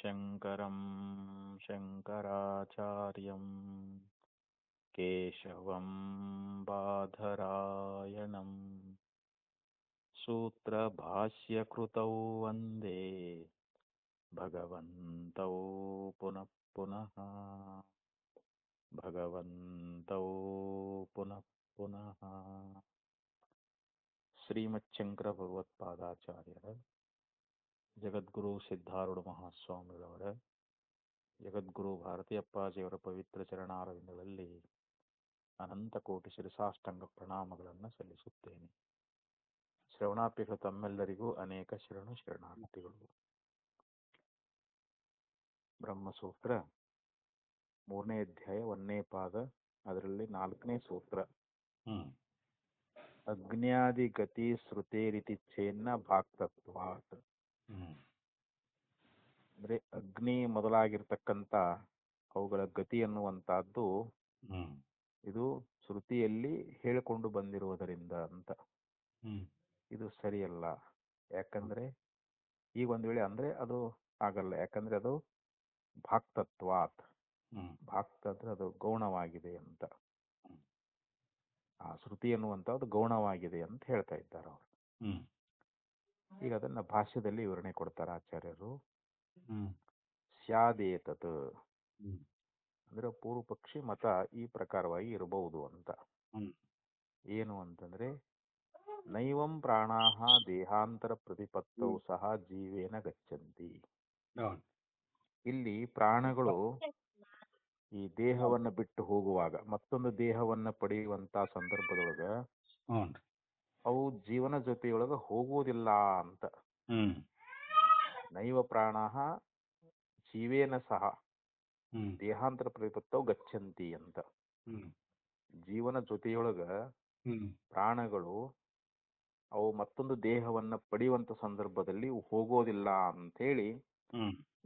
शङ्करं शङ्कराचार्यं केशवं बादरायणं सूत्रभाष्यकृतौ वन्दे भगवन्तौ पुनः पुनः भगवन्तौ पुनः पुनः ಶ್ರೀಮಚ್ಛಂಕರ ಭಗವತ್ಪಾದಾಚಾರ್ಯರ ಜಗದ್ಗುರು ಸಿದ್ಧಾರೂಢ ಮಹಾಸ್ವಾಮಿಗಳವರ ಜಗದ್ಗುರು ಭಾರತೀಯಪ್ಪಾಜಿಯವರ ಪವಿತ್ರ ಚರಣಾರವಿಂದಗಳಲ್ಲಿ ಅನಂತ ಕೋಟಿ ಶಿರಸಾಷ್ಟಾಂಗ ಪ್ರಣಾಮಗಳನ್ನು ಸಲ್ಲಿಸುತ್ತೇನೆ. ಶ್ರವಣಾಪಿಗಳು ತಮ್ಮೆಲ್ಲರಿಗೂ ಅನೇಕ ಶರಣಾರ್ಥಿಗಳು. ಬ್ರಹ್ಮಸೂತ್ರ 3ನೇ ಅಧ್ಯಾಯ 1ನೇ ಪಾದ, ಅದರಲ್ಲಿ 4ನೇ ಸೂತ್ರ. ಅಗ್ನ್ಯಾದಿಗತಿ ಶ್ರುತೇರಿತಿ ಚೇನ್ನ ಭಾಕ್ತತ್ವಾತ್. ಅಂದ್ರೆ ಅಗ್ನಿ ಮೊದಲಾಗಿರ್ತಕ್ಕಂಥ ಅವುಗಳ ಗತಿ ಅನ್ನುವಂತಹದ್ದು ಇದು ಶ್ರುತಿಯಲ್ಲಿ ಹೇಳಿಕೊಂಡು ಬಂದಿರುವುದರಿಂದ ಅಂತ. ಇದು ಸರಿಯಲ್ಲ. ಯಾಕಂದ್ರೆ ಈಗ ಒಂದ್ ವೇಳೆ ಅಂದ್ರೆ ಅದು ಆಗಲ್ಲ. ಯಾಕಂದ್ರೆ ಅದು ಭಾಕ್ತತ್ವಾತ್. ಭಾಕ್ತ ಅಂದ್ರೆ ಅದು ಗೌಣವಾಗಿದೆ ಅಂತ. ಆ ಶ್ರುತಿ ಅನ್ನುವಂಥದ್ದು ಗೌಣವಾಗಿದೆ ಅಂತ ಹೇಳ್ತಾ ಇದ್ದಾರೆ ಅವರು. ಈಗ ಅದನ್ನ ಭಾಷ್ಯದಲ್ಲಿ ವಿವರಣೆ ಕೊಡ್ತಾರೆ ಆಚಾರ್ಯರು. ಸ್ಯಾದೇತತ್ ಅಂದ್ರೆ ಪೂರ್ವ ಪಕ್ಷಿ ಮತ ಈ ಪ್ರಕಾರವಾಗಿ ಇರಬಹುದು ಅಂತ. ಏನು ಅಂತಂದ್ರೆ ನೈವಂ ಪ್ರಾಣಾಹ ದೇಹಾಂತರ ಪ್ರತಿಪತ್ತೌ ಸಹ ಜೀವೇನ ಗಚ್ಚಂತಿ. ಇಲ್ಲಿ ಪ್ರಾಣಗಳು ಈ ದೇಹವನ್ನ ಬಿಟ್ಟು ಹೋಗುವಾಗ ಮತ್ತೊಂದು ದೇಹವನ್ನ ಪಡೆಯುವಂತ ಸಂದರ್ಭದೊಳಗ ಅವು ಜೀವನ ಜೊತೆಯೊಳಗ ಹೋಗುವುದಿಲ್ಲ ಅಂತ. ನೈವ ಪ್ರಾಣಾಹ ಜೀವೇನ ಸಹ ದೇಹಾಂತರ ಪ್ರತಿಪತ್ತೌ ಗಚ್ಚಂತಿ ಅಂತ. ಜೀವನ ಜೊತೆಯೊಳಗ ಪ್ರಾಣಗಳು ಅವು ಮತ್ತೊಂದು ದೇಹವನ್ನ ಪಡೆಯುವಂತ ಸಂದರ್ಭದಲ್ಲಿ ಹೋಗೋದಿಲ್ಲ ಅಂತೇಳಿ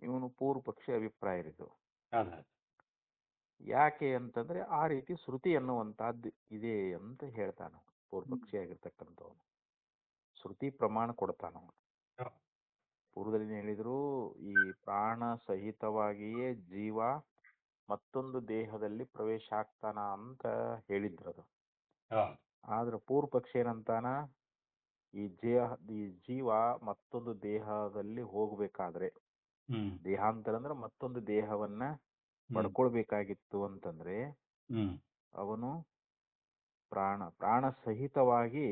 ಇವನು ಪೂರ್ವ ಪಕ್ಷಿ ಅಭಿಪ್ರಾಯ ಇರಿದು. ಯಾಕೆ ಅಂತಂದ್ರೆ ಆ ರೀತಿ ಶ್ರುತಿ ಅನ್ನುವಂತಹದ್ದು ಇದೆ ಅಂತ ಹೇಳ್ತಾನ ಪೂರ್ವ ಪಕ್ಷಿ ಆಗಿರ್ತಕ್ಕಂಥವನು. ಶ್ರುತಿ ಪ್ರಮಾಣ ಕೊಡ್ತಾನವನು. ಪೂರ್ವದಲ್ಲಿ ಹೇಳಿದ್ರು ಈ ಪ್ರಾಣ ಸಹಿತವಾಗಿಯೇ ಜೀವ ಮತ್ತೊಂದು ದೇಹದಲ್ಲಿ ಪ್ರವೇಶ ಆಗ್ತಾನ ಅಂತ ಹೇಳಿದ್ರದು. ಆದ್ರೆ ಪೂರ್ವ ಪಕ್ಷಿ ಏನಂತಾನ, ಈ ಜೀವ ಮತ್ತೊಂದು ದೇಹದಲ್ಲಿ ಹೋಗ್ಬೇಕಾದ್ರೆ, ದೇಹಾಂತರ ಅಂದ್ರೆ ಮತ್ತೊಂದು ದೇಹವನ್ನ ಪಡ್ಕೊಳ್ಬೇಕಾಗಿತ್ತು ಅಂತಂದ್ರೆ ಅವನು ಪ್ರಾಣ ಸಹಿತವಾಗಿ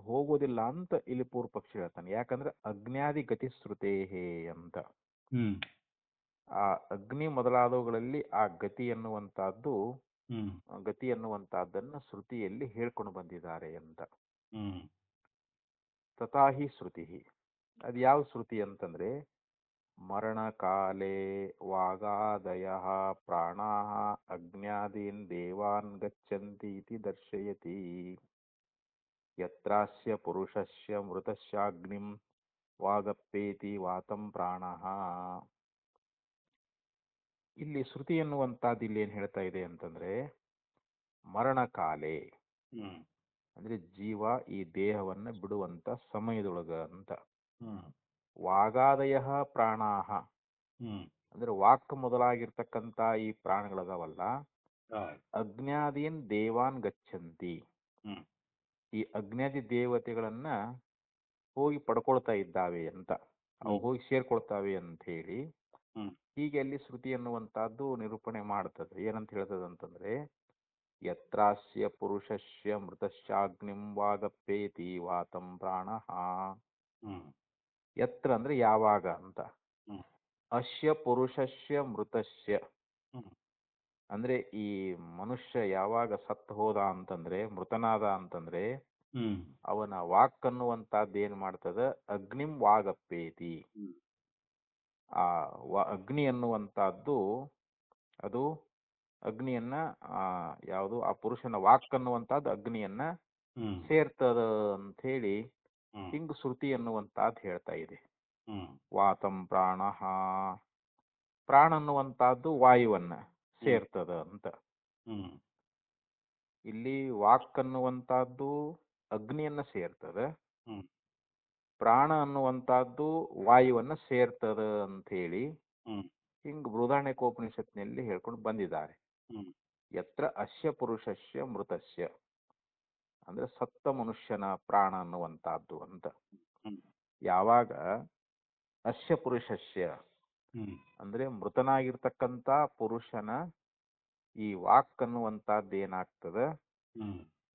ಹೋಗೋದಿಲ್ಲ ಅಂತ ಇಲ್ಲಿ ಪೂರ್ವ ಪಕ್ಷಿ ಹೇಳ್ತಾನೆ. ಯಾಕಂದ್ರೆ ಅಗ್ನ್ಯಾದಿ ಗತಿ ಶ್ರುತೇಹೇ ಅಂತ. ಆ ಅಗ್ನಿ ಮೊದಲಾದವುಗಳಲ್ಲಿ ಆ ಗತಿ ಅನ್ನುವಂತಹದ್ದನ್ನ ಶ್ರುತಿಯಲ್ಲಿ ಹೇಳ್ಕೊಂಡು ಬಂದಿದ್ದಾರೆ ಅಂತ. ತಥಾಹಿ ಶ್ರುತಿ. ಅದು ಯಾವ ಶ್ರುತಿ ಅಂತಂದ್ರೆ ಮರಣ ಕಾಲೇ ವಾಗಾದಯ ಪ್ರಾಣಾ ಅಗ್ನ್ಯಾದೀನ್ ದೇವಾನ್ ಗಚ್ಚಂತಿ ಇತಿ ದರ್ಶಯತಿ. ಯತ್ರಾಸ್ಯ ಪುರುಷಸ್ಯ ಮೃತಸ್ಯಾಗ್ನಿಂ ವಾಗಪ್ಪೇತಿ ವಾತಂ ಪ್ರಾಣಃ. ಇಲ್ಲಿ ಶ್ರುತಿ ಎನ್ನುವಂತಹದ್ದು ಇಲ್ಲಿ ಏನ್ ಹೇಳ್ತಾ ಇದೆ ಅಂತಂದ್ರೆ ಮರಣ ಕಾಲೇ ಅಂದ್ರೆ ಜೀವ ಈ ದೇಹವನ್ನ ಬಿಡುವಂತ ಸಮಯದೊಳಗ ಅಂತ. ವಾಗಾದಯ ಪ್ರಾಣಾಹ ಅಂದ್ರೆ ವಾಕ್ ಮೊದಲಾಗಿರ್ತಕ್ಕಂತ ಈ ಪ್ರಾಣಗಳದಾವಲ್ಲ, ಅಗ್ನ್ಯಾದೀನ್ ದೇವಾನ್ ಗಚ್ಚಂತಿ, ಈ ಅಗ್ನ್ಯಾದಿ ದೇವತೆಗಳನ್ನ ಹೋಗಿ ಪಡ್ಕೊಳ್ತಾ ಇದ್ದಾವೆ ಅಂತ. ಅವು ಹೋಗಿ ಸೇರ್ಕೊಳ್ತಾವೆ ಅಂತ ಹೇಳಿ ಹೀಗೆ ಅಲ್ಲಿ ಶ್ರುತಿ ಅನ್ನುವಂತಹದ್ದು ನಿರೂಪಣೆ ಮಾಡ್ತದೆ. ಏನಂತ ಹೇಳ್ತದ ಅಂತಂದ್ರೆ ಯತ್ರಾಸ್ಯ ಪುರುಷಸ್ಯ ಮೃತಶ್ಚಾಗ್ನಿಂ ವಾಗಪ್ಪೇತಿ ವಾತಂ ಪ್ರಾಣಃ. ಯತ್ರ ಅಂದ್ರೆ ಯಾವಾಗ ಅಂತ. ಅಸ್ಯ ಪುರುಷಸ್ಯ ಮೃತಸ್ಯ ಅಂದ್ರೆ ಈ ಮನುಷ್ಯ ಯಾವಾಗ ಸತ್ತು ಹೋದ ಅಂತಂದ್ರೆ, ಮೃತನಾದ ಅಂತಂದ್ರೆ ಅವನ ವಾಕ್ ಅನ್ನುವಂತಹದ್ದು ಏನ್ ಮಾಡ್ತದ, ಅಗ್ನಿಂ ವಾಗಪ್ಪೇತಿ. ಆ ಅಗ್ನಿ ಅನ್ನುವಂತಹದ್ದು ಅದು ಅಗ್ನಿಯನ್ನ ಯಾವುದು ಆ ಪುರುಷನ ವಾಕ್ ಅನ್ನುವಂತಹದ್ದು ಅಗ್ನಿಯನ್ನ ಸೇರ್ತದ ಅಂತ ಹೇಳಿ ಹಿಂಗ್ ಶ್ರುತಿ ಅನ್ನುವಂತಹದ್ದು ಹೇಳ್ತಾ ಇದೆ. ವಾತಂ ಪ್ರಾಣಃ, ಪ್ರಾಣ ಅನ್ನುವಂತಹದ್ದು ವಾಯುವನ್ನ ಸೇರ್ತದ ಅಂತ. ಇಲ್ಲಿ ವಾಕ್ ಅನ್ನುವಂತಹದ್ದು ಅಗ್ನಿಯನ್ನ ಸೇರ್ತದ, ಪ್ರಾಣ ಅನ್ನುವಂಥದ್ದು ವಾಯುವನ್ನ ಸೇರ್ತದ ಅಂತ ಹೇಳಿ ಹಿಂಗ್ ಬೃಹದಾರಣ್ಯಕೋಪನಿಷತ್ನಲ್ಲಿ ಹೇಳ್ಕೊಂಡು ಬಂದಿದ್ದಾರೆ. ಯತ್ರ ಅಸ್ಯ ಪುರುಷಸ್ಯ ಮೃತಸ್ಯ ಅಂದ್ರೆ ಸತ್ತ ಮನುಷ್ಯನ ಪ್ರಾಣ ಅನ್ನುವಂಥದ್ದು ಅಂತ. ಯಾವಾಗ ಅಸ್ಯ ಪುರುಷಸ್ಯ ಅಂದ್ರೆ ಮೃತನಾಗಿರ್ತಕ್ಕಂಥ ಪುರುಷನ ಈ ವಾಕ್ ಅನ್ನುವಂಥದ್ದು ಏನಾಗ್ತದ,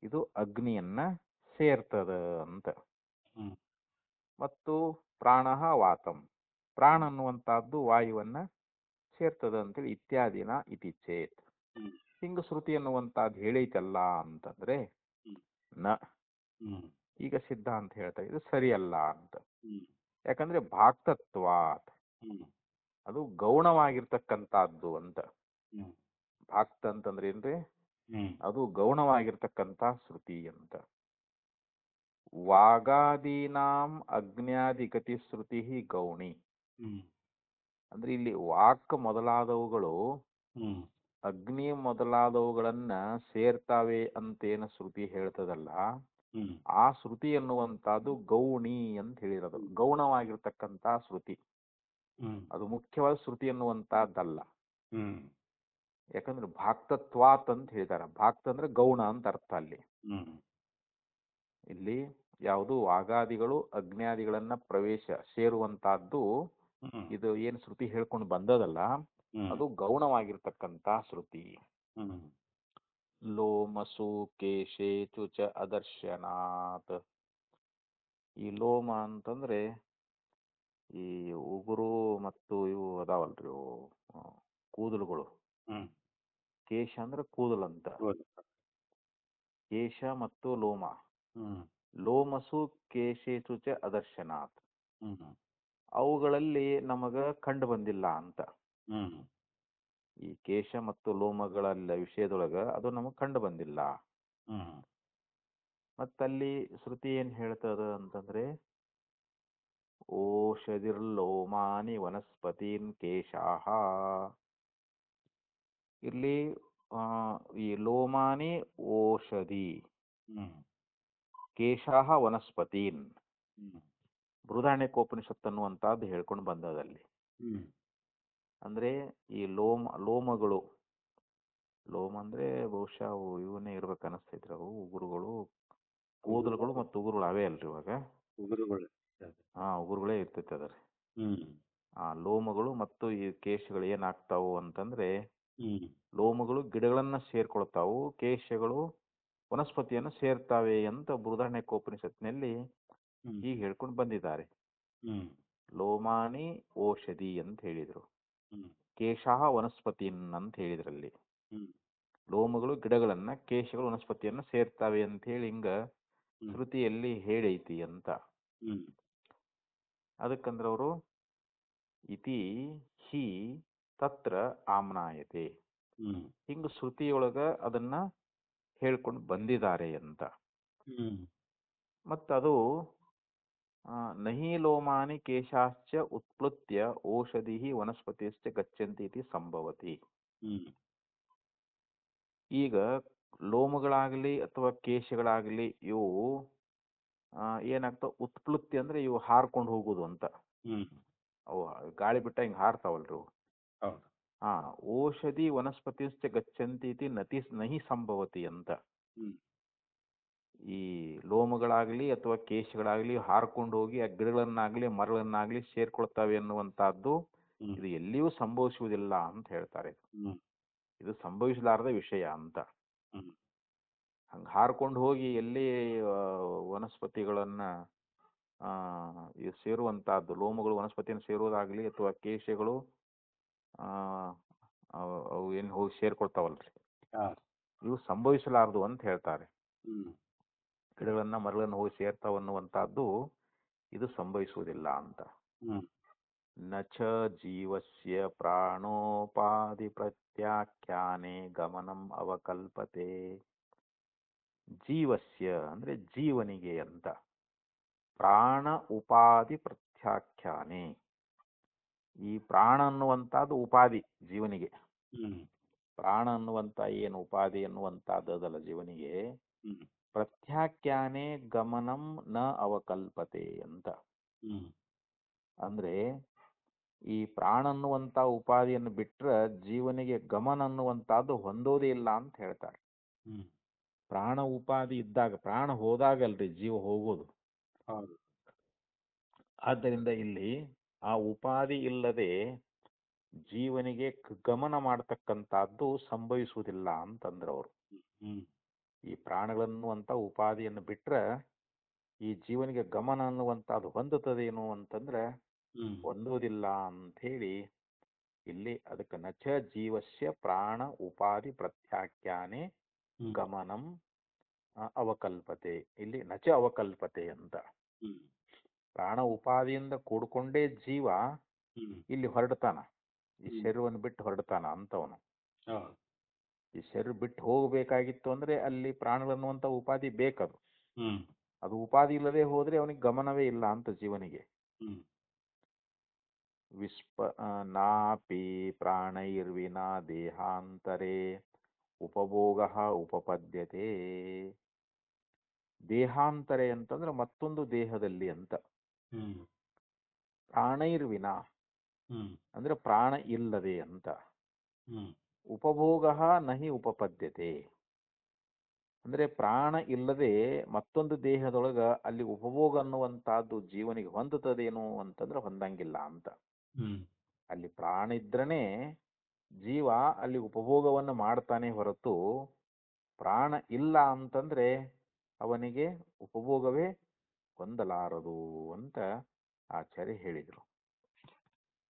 ಇದು ಅಗ್ನಿಯನ್ನ ಸೇರ್ತದ ಅಂತ. ಮತ್ತು ಪ್ರಾಣ ವಾತಂ, ಪ್ರಾಣ ಅನ್ನುವಂಥದ್ದು ವಾಯುವನ್ನ ಸೇರ್ತದ ಅಂತೇಳಿ ಇತ್ಯಾದಿನ ಇತಿ ಚೇತ್. ಹಿಂಗ ಶ್ರುತಿ ಅನ್ನುವಂಥದ್ದು ಹೇಳೈತಲ್ಲ ಅಂತಂದ್ರೆ ನ, ಈಗ ಸಿದ್ಧಾಂತ ಹೇಳ್ತಾ ಇದು ಸರಿಯಲ್ಲ ಅಂತ. ಯಾಕಂದ್ರೆ ಭಾಕ್ತತ್ವಾತ್, ಅದು ಗೌಣವಾಗಿರ್ತಕ್ಕಂಥದ್ದು ಅಂತ. ಭಾಕ್ತ ಅಂತಂದ್ರೆ ಏನ್ರಿ, ಅದು ಗೌಣವಾಗಿರ್ತಕ್ಕಂಥ ಶ್ರುತಿ ಅಂತ. ವಾಗಾದೀನಾಂ ಅಗ್ನ್ಯಾದಿಗತಿ ಶ್ರುತಿ ಗೌಣಿ ಅಂದ್ರೆ ಇಲ್ಲಿ ವಾಕ್ ಮೊದಲಾದವುಗಳು ಅಗ್ನಿ ಮೊದಲಾದವುಗಳನ್ನ ಸೇರ್ತಾವೆ ಅಂತೇನು ಶ್ರುತಿ ಹೇಳ್ತದಲ್ಲ, ಆ ಶ್ರುತಿ ಅನ್ನುವಂಥದ್ದು ಗೌಣಿ ಅಂತ ಹೇಳಿರೋದು, ಗೌಣವಾಗಿರ್ತಕ್ಕಂಥ ಶ್ರುತಿ. ಅದು ಮುಖ್ಯವಾದ ಶ್ರುತಿ ಅನ್ನುವಂಥದ್ದಲ್ಲ. ಯಾಕಂದ್ರೆ ಭಾಕ್ತತ್ವಾತ್ ಅಂತ ಹೇಳಿದಾರೆ. ಭಾಕ್ತ ಅಂದ್ರೆ ಗೌಣ ಅಂತ ಅರ್ಥ ಅಲ್ಲಿ. ಇಲ್ಲಿ ಯಾವುದು ವಾಗಾದಿಗಳು ಅಗ್ನ್ಯಾದಿಗಳನ್ನ ಪ್ರವೇಶ ಸೇರುವಂತಹದ್ದು, ಇದು ಏನ್ ಶ್ರುತಿ ಹೇಳ್ಕೊಂಡು ಬಂದದಲ್ಲ, ಅದು ಗೌಣವಾಗಿರ್ತಕ್ಕಂಥ ಶ್ರುತಿ. ಲೋಮಸು ಕೇಶೇತು ಚ ಅದರ್ಶನಾತ್. ಈ ಲೋಮ ಅಂತಂದ್ರೆ ಈ ಉಗುರು ಮತ್ತು ಇವು ಅದಾವಲ್ರಿ, ಕೂದಲುಗಳು. ಕೇಶ ಅಂದ್ರೆ ಕೂದಲಂತ, ಕೇಶ ಮತ್ತು ಲೋಮ. ಲೋಮಸು ಕೇಶೇತು ಚ ಅದರ್ಶನಾತ್, ಅವುಗಳಲ್ಲಿ ನಮಗ ಕಂಡು ಬಂದಿಲ್ಲ ಅಂತ. ಈ ಕೇಶ ಮತ್ತು ಲೋಮಗಳ ವಿಷಯದೊಳಗ ಅದು ನಮಗ್ ಕಂಡು ಬಂದಿಲ್ಲ. ಮತ್ತಲ್ಲಿ ಶ್ರುತಿ ಏನ್ ಹೇಳ್ತದ ಅಂತಂದ್ರೆ ಓಷಧಿರ್ಲೋಮಾನಿ ವನಸ್ಪತೀನ್ ಕೇಶಾಹ. ಇಲ್ಲಿ ಈ ಲೋಮಾನಿ ಓಷಧಿ, ಕೇಶಾಹ ವನಸ್ಪತೀನ್ ಬೃಹದಾರಣ್ಯಕೋಪನಿಷತ್ ಅನ್ನುವಂಥದ್ದು ಹೇಳ್ಕೊಂಡು ಬಂದದಲ್ಲಿ. ಅಂದ್ರೆ ಈ ಲೋಮಗಳು, ಲೋಮ ಅಂದ್ರೆ ಬಹುಶಃ ಅವು ಇವನ್ನೇ ಇರ್ಬೇಕು ಅನಿಸ್ತೈತ್ರಿ. ಅವು ಉಗುರುಗಳು, ಕೂದಲುಗಳು ಮತ್ತು ಉಗುರುಗಳು ಅವೇ ಅಲ್ರಿ ಇವಾಗ. ಉಗುರುಗಳೇ ಇರ್ತೈತಿ ಅದ್ರಿ. ಆ ಲೋಮಗಳು ಮತ್ತು ಈ ಕೇಶಗಳು ಏನಾಗ್ತಾವು ಅಂತಂದ್ರೆ, ಲೋಮಗಳು ಗಿಡಗಳನ್ನ ಸೇರ್ಕೊಳ್ತಾವು, ಕೇಶಗಳು ವನಸ್ಪತಿಯನ್ನು ಸೇರ್ತಾವೆ ಅಂತ ಬೃಹದಾರಣ್ಯಕೋಪನಿಷತ್ನಲ್ಲಿ ಹೀಗೆ ಹೇಳ್ಕೊಂಡು ಬಂದಿದ್ದಾರೆ. ಲೋಮಾನಿ ಓಷಧಿ ಅಂತ ಹೇಳಿದ್ರು, ಕೇಶಾಹ ವನಸ್ಪತಿನ್ ಅಂತ ಹೇಳಿದ್ರಲ್ಲಿ. ಲೋಮಗಳು ಗಿಡಗಳನ್ನ, ಕೇಶಗಳು ವನಸ್ಪತಿಯನ್ನ ಸೇರ್ತಾವೆ ಅಂತ ಹೇಳಿ ಹಿಂಗ ಶ್ರುತಿಯಲ್ಲಿ ಹೇಳೈತಿ ಅಂತ. ಅದಕ್ಕಂದ್ರೆ ಅವರು ಇತಿ ಹಿ ತತ್ರ ಆಮ್ನಾಯತೆ, ಹಿಂಗ ಶ್ರುತಿಯೊಳಗ ಅದನ್ನ ಹೇಳ್ಕೊಂಡು ಬಂದಿದ್ದಾರೆ ಅಂತ. ಮತ್ತದು ನಹಿ ಲೋಮಾನಿ ಕೇಶಾಶ್ಚ ಉತ್ಪ್ಲುತ್ಯ ಓಷಧಿ ವನಸ್ಪತಿಶ್ಚ ಗಚ್ಚಂತಿ ಇತಿ ಸಂಭವತಿ. ಈಗ ಲೋಮಗಳಾಗಲಿ ಅಥವಾ ಕೇಶಗಳಾಗಲಿ ಇವು ಏನಾಗ್ತಾವ, ಉತ್ಪ್ಲುತ್ಯ ಅಂದ್ರೆ ಇವು ಹಾರ್ಕೊಂಡು ಹೋಗುದು ಅಂತ. ಅವು ಗಾಳಿ ಬಿಟ್ಟ ಹಿಂಗೆ ಹಾರ್ತಾವಲ್ರಿ ಅವು. ಓಷಧಿ ವನಸ್ಪತಿಶ್ಚ ಗಚ್ಚಂತಿ ಇತಿ ನಹಿ ಸಂಭವತಿ ಅಂತ. ಈ ಲೋಮಗಳಾಗ್ಲಿ ಅಥವಾ ಕೇಶಗಳಾಗ್ಲಿ ಹಾರ್ಕೊಂಡು ಹೋಗಿ ಆ ಗಿಡಗಳನ್ನಾಗ್ಲಿ ಮರಗಳನ್ನಾಗ್ಲಿ ಸೇರ್ಕೊಳ್ತಾವೆ ಅನ್ನುವಂತಹದ್ದು ಇದು ಎಲ್ಲಿಯೂ ಸಂಭವಿಸುವುದಿಲ್ಲ ಅಂತ ಹೇಳ್ತಾರೆ. ಇದು ಸಂಭವಿಸಲಾರದ ವಿಷಯ ಅಂತ. ಹಂಗ ಹಾರ್ಕೊಂಡು ಹೋಗಿ ಎಲ್ಲಿ ವನಸ್ಪತಿಗಳನ್ನ ಇವು ಸೇರುವಂತಹದ್ದು, ಲೋಮಗಳು ವನಸ್ಪತಿಯನ್ನು ಸೇರುವುದಾಗ್ಲಿ ಅಥವಾ ಕೇಶಗಳು ಅವು ಏನು ಹೋಗಿ ಸೇರ್ಕೊಳ್ತಾವಲ್ರಿ, ಇವು ಸಂಭವಿಸಲಾರದು ಅಂತ ಹೇಳ್ತಾರೆ. ಗಿಡಗಳನ್ನ ಮರಗಳನ್ನು ಹೋಗಿ ಸೇರ್ತಾವ ಅನ್ನುವಂತಹದ್ದು ಇದು ಸಂಭವಿಸುವುದಿಲ್ಲ ಅಂತ. ನಚ ಜೀವಸ್ಯ ಪ್ರಾಣೋಪಾಧಿ ಪ್ರತ್ಯಾಖ್ಯಾನೆ ಗಮನಂ ಅವಕಲ್ಪತೆ. ಜೀವಸ್ಯ ಅಂದ್ರೆ ಜೀವನಿಗೆ ಅಂತ, ಪ್ರಾಣ ಉಪಾಧಿ ಪ್ರತ್ಯಾಖ್ಯಾನೆ, ಈ ಪ್ರಾಣ ಅನ್ನುವಂಥದ್ದು ಉಪಾಧಿ ಜೀವನಿಗೆ. ಪ್ರಾಣ ಅನ್ನುವಂತ ಏನು ಉಪಾಧಿ ಅನ್ನುವಂಥದ್ದಲ್ಲ ಜೀವನಿಗೆ, ಪ್ರತ್ಯಾಖ್ಯಾನೆ ಗಮನಂ ನ ಅವಕಲ್ಪತೆ ಅಂತ. ಹ್ಮ್ ಅಂದ್ರೆ ಈ ಪ್ರಾಣ ಅನ್ನುವಂಥ ಉಪಾಧಿಯನ್ನು ಬಿಟ್ರೆ ಜೀವನಿಗೆ ಗಮನ ಅನ್ನುವಂಥದ್ದು ಹೊಂದೋದೇ ಇಲ್ಲ ಅಂತ ಹೇಳ್ತಾರೆ. ಹ್ಮ್ ಪ್ರಾಣ ಉಪಾಧಿ ಇದ್ದಾಗ, ಪ್ರಾಣ ಹೋದಾಗಲ್ರಿ ಜೀವ ಹೋಗೋದು. ಹೌದು. ಆದ್ದರಿಂದ ಇಲ್ಲಿ ಆ ಉಪಾಧಿ ಇಲ್ಲದೆ ಜೀವನಿಗೆ ಗಮನ ಮಾಡತಕ್ಕಂಥದ್ದು ಸಂಭವಿಸುವುದಿಲ್ಲ ಅಂತಂದ್ರೆ ಅವರು. ಹ್ಮ್ ಈ ಪ್ರಾಣಗಳನ್ನುವಂಥ ಉಪಾಧಿಯನ್ನು ಬಿಟ್ರೆ ಈ ಜೀವನಿಗೆ ಗಮನ ಅನ್ನುವಂಥದ್ದು ಹೊಂದುತ್ತದೇನು ಅಂತಂದ್ರೆ ಹ್ಮ್ ಹೊಂದುವುದಿಲ್ಲ ಅಂಥೇಳಿ ಇಲ್ಲಿ ಅದಕ್ಕೆ ನಚ ಜೀವಸ್ಯ ಪ್ರಾಣ ಉಪಾಧಿ ಪ್ರತ್ಯಾಖ್ಯಾನೆ ಹ್ಮ್ ಗಮನಂ ಅವಕಲ್ಪತೆ. ಇಲ್ಲಿ ನಚ ಅವಕಲ್ಪತೆ ಅಂತ. ಹ್ಮ್ ಪ್ರಾಣ ಉಪಾಧಿಯಿಂದ ಕೂಡ್ಕೊಂಡೇ ಜೀವ ಹ್ಮ್ ಇಲ್ಲಿ ಹೊರಡ್ತಾನ, ಈ ಹ್ಮ್ ಶರೀರವನ್ನು ಬಿಟ್ಟು ಹೊರಡ್ತಾನ ಅಂತವನು. ಹೌದು. ಈ ಶರೀರ ಬಿಟ್ಟು ಹೋಗಬೇಕಾಗಿತ್ತು ಅಂದ್ರೆ ಅಲ್ಲಿ ಪ್ರಾಣಗಳನ್ನುವಂಥ ಉಪಾಧಿ ಬೇಕದು. ಹ್ಮ್ ಅದು ಉಪಾಧಿ ಇಲ್ಲದೆ ಹೋದ್ರೆ ಅವನಿಗೆ ಗಮನವೇ ಇಲ್ಲ ಅಂತ ಜೀವನಿಗೆ. ಹ್ಮ್ ನಾಪಿ ಪ್ರಾಣೈರ್ವಿನಾ ದೇಹಾಂತರೇ ಉಪಭೋಗ ಉಪಪದ್ಯತೆ. ದೇಹಾಂತರೆ ಅಂತಂದ್ರೆ ಮತ್ತೊಂದು ದೇಹದಲ್ಲಿ ಅಂತ. ಹ್ಮ್ ಪ್ರಾಣೈರ್ವಿನ ಹ್ಮ್ ಅಂದ್ರೆ ಪ್ರಾಣ ಇಲ್ಲದೆ ಅಂತ. ಹ್ಮ್ ಉಪಭೋಗ ನಹಿ ಉಪಪದ್ಯತೆ ಅಂದ್ರೆ ಪ್ರಾಣ ಇಲ್ಲದೆ ಮತ್ತೊಂದು ದೇಹದೊಳಗ ಅಲ್ಲಿ ಉಪಭೋಗ ಅನ್ನುವಂತಹದ್ದು ಜೀವನಿಗೆ ಹೊಂದುತ್ತದೇನು ಅಂತಂದ್ರೆ ಹೊಂದಂಗಿಲ್ಲ ಅಂತ. ಹ್ಮ್ ಅಲ್ಲಿ ಪ್ರಾಣ ಇದ್ರನೇ ಜೀವ ಅಲ್ಲಿ ಉಪಭೋಗವನ್ನು ಮಾಡ್ತಾನೆ ಹೊರತು ಪ್ರಾಣ ಇಲ್ಲ ಅಂತಂದ್ರೆ ಅವನಿಗೆ ಉಪಭೋಗವೇ ಹೊಂದಲಾರದು ಅಂತ ಆಚಾರ್ಯ ಹೇಳಿದರು.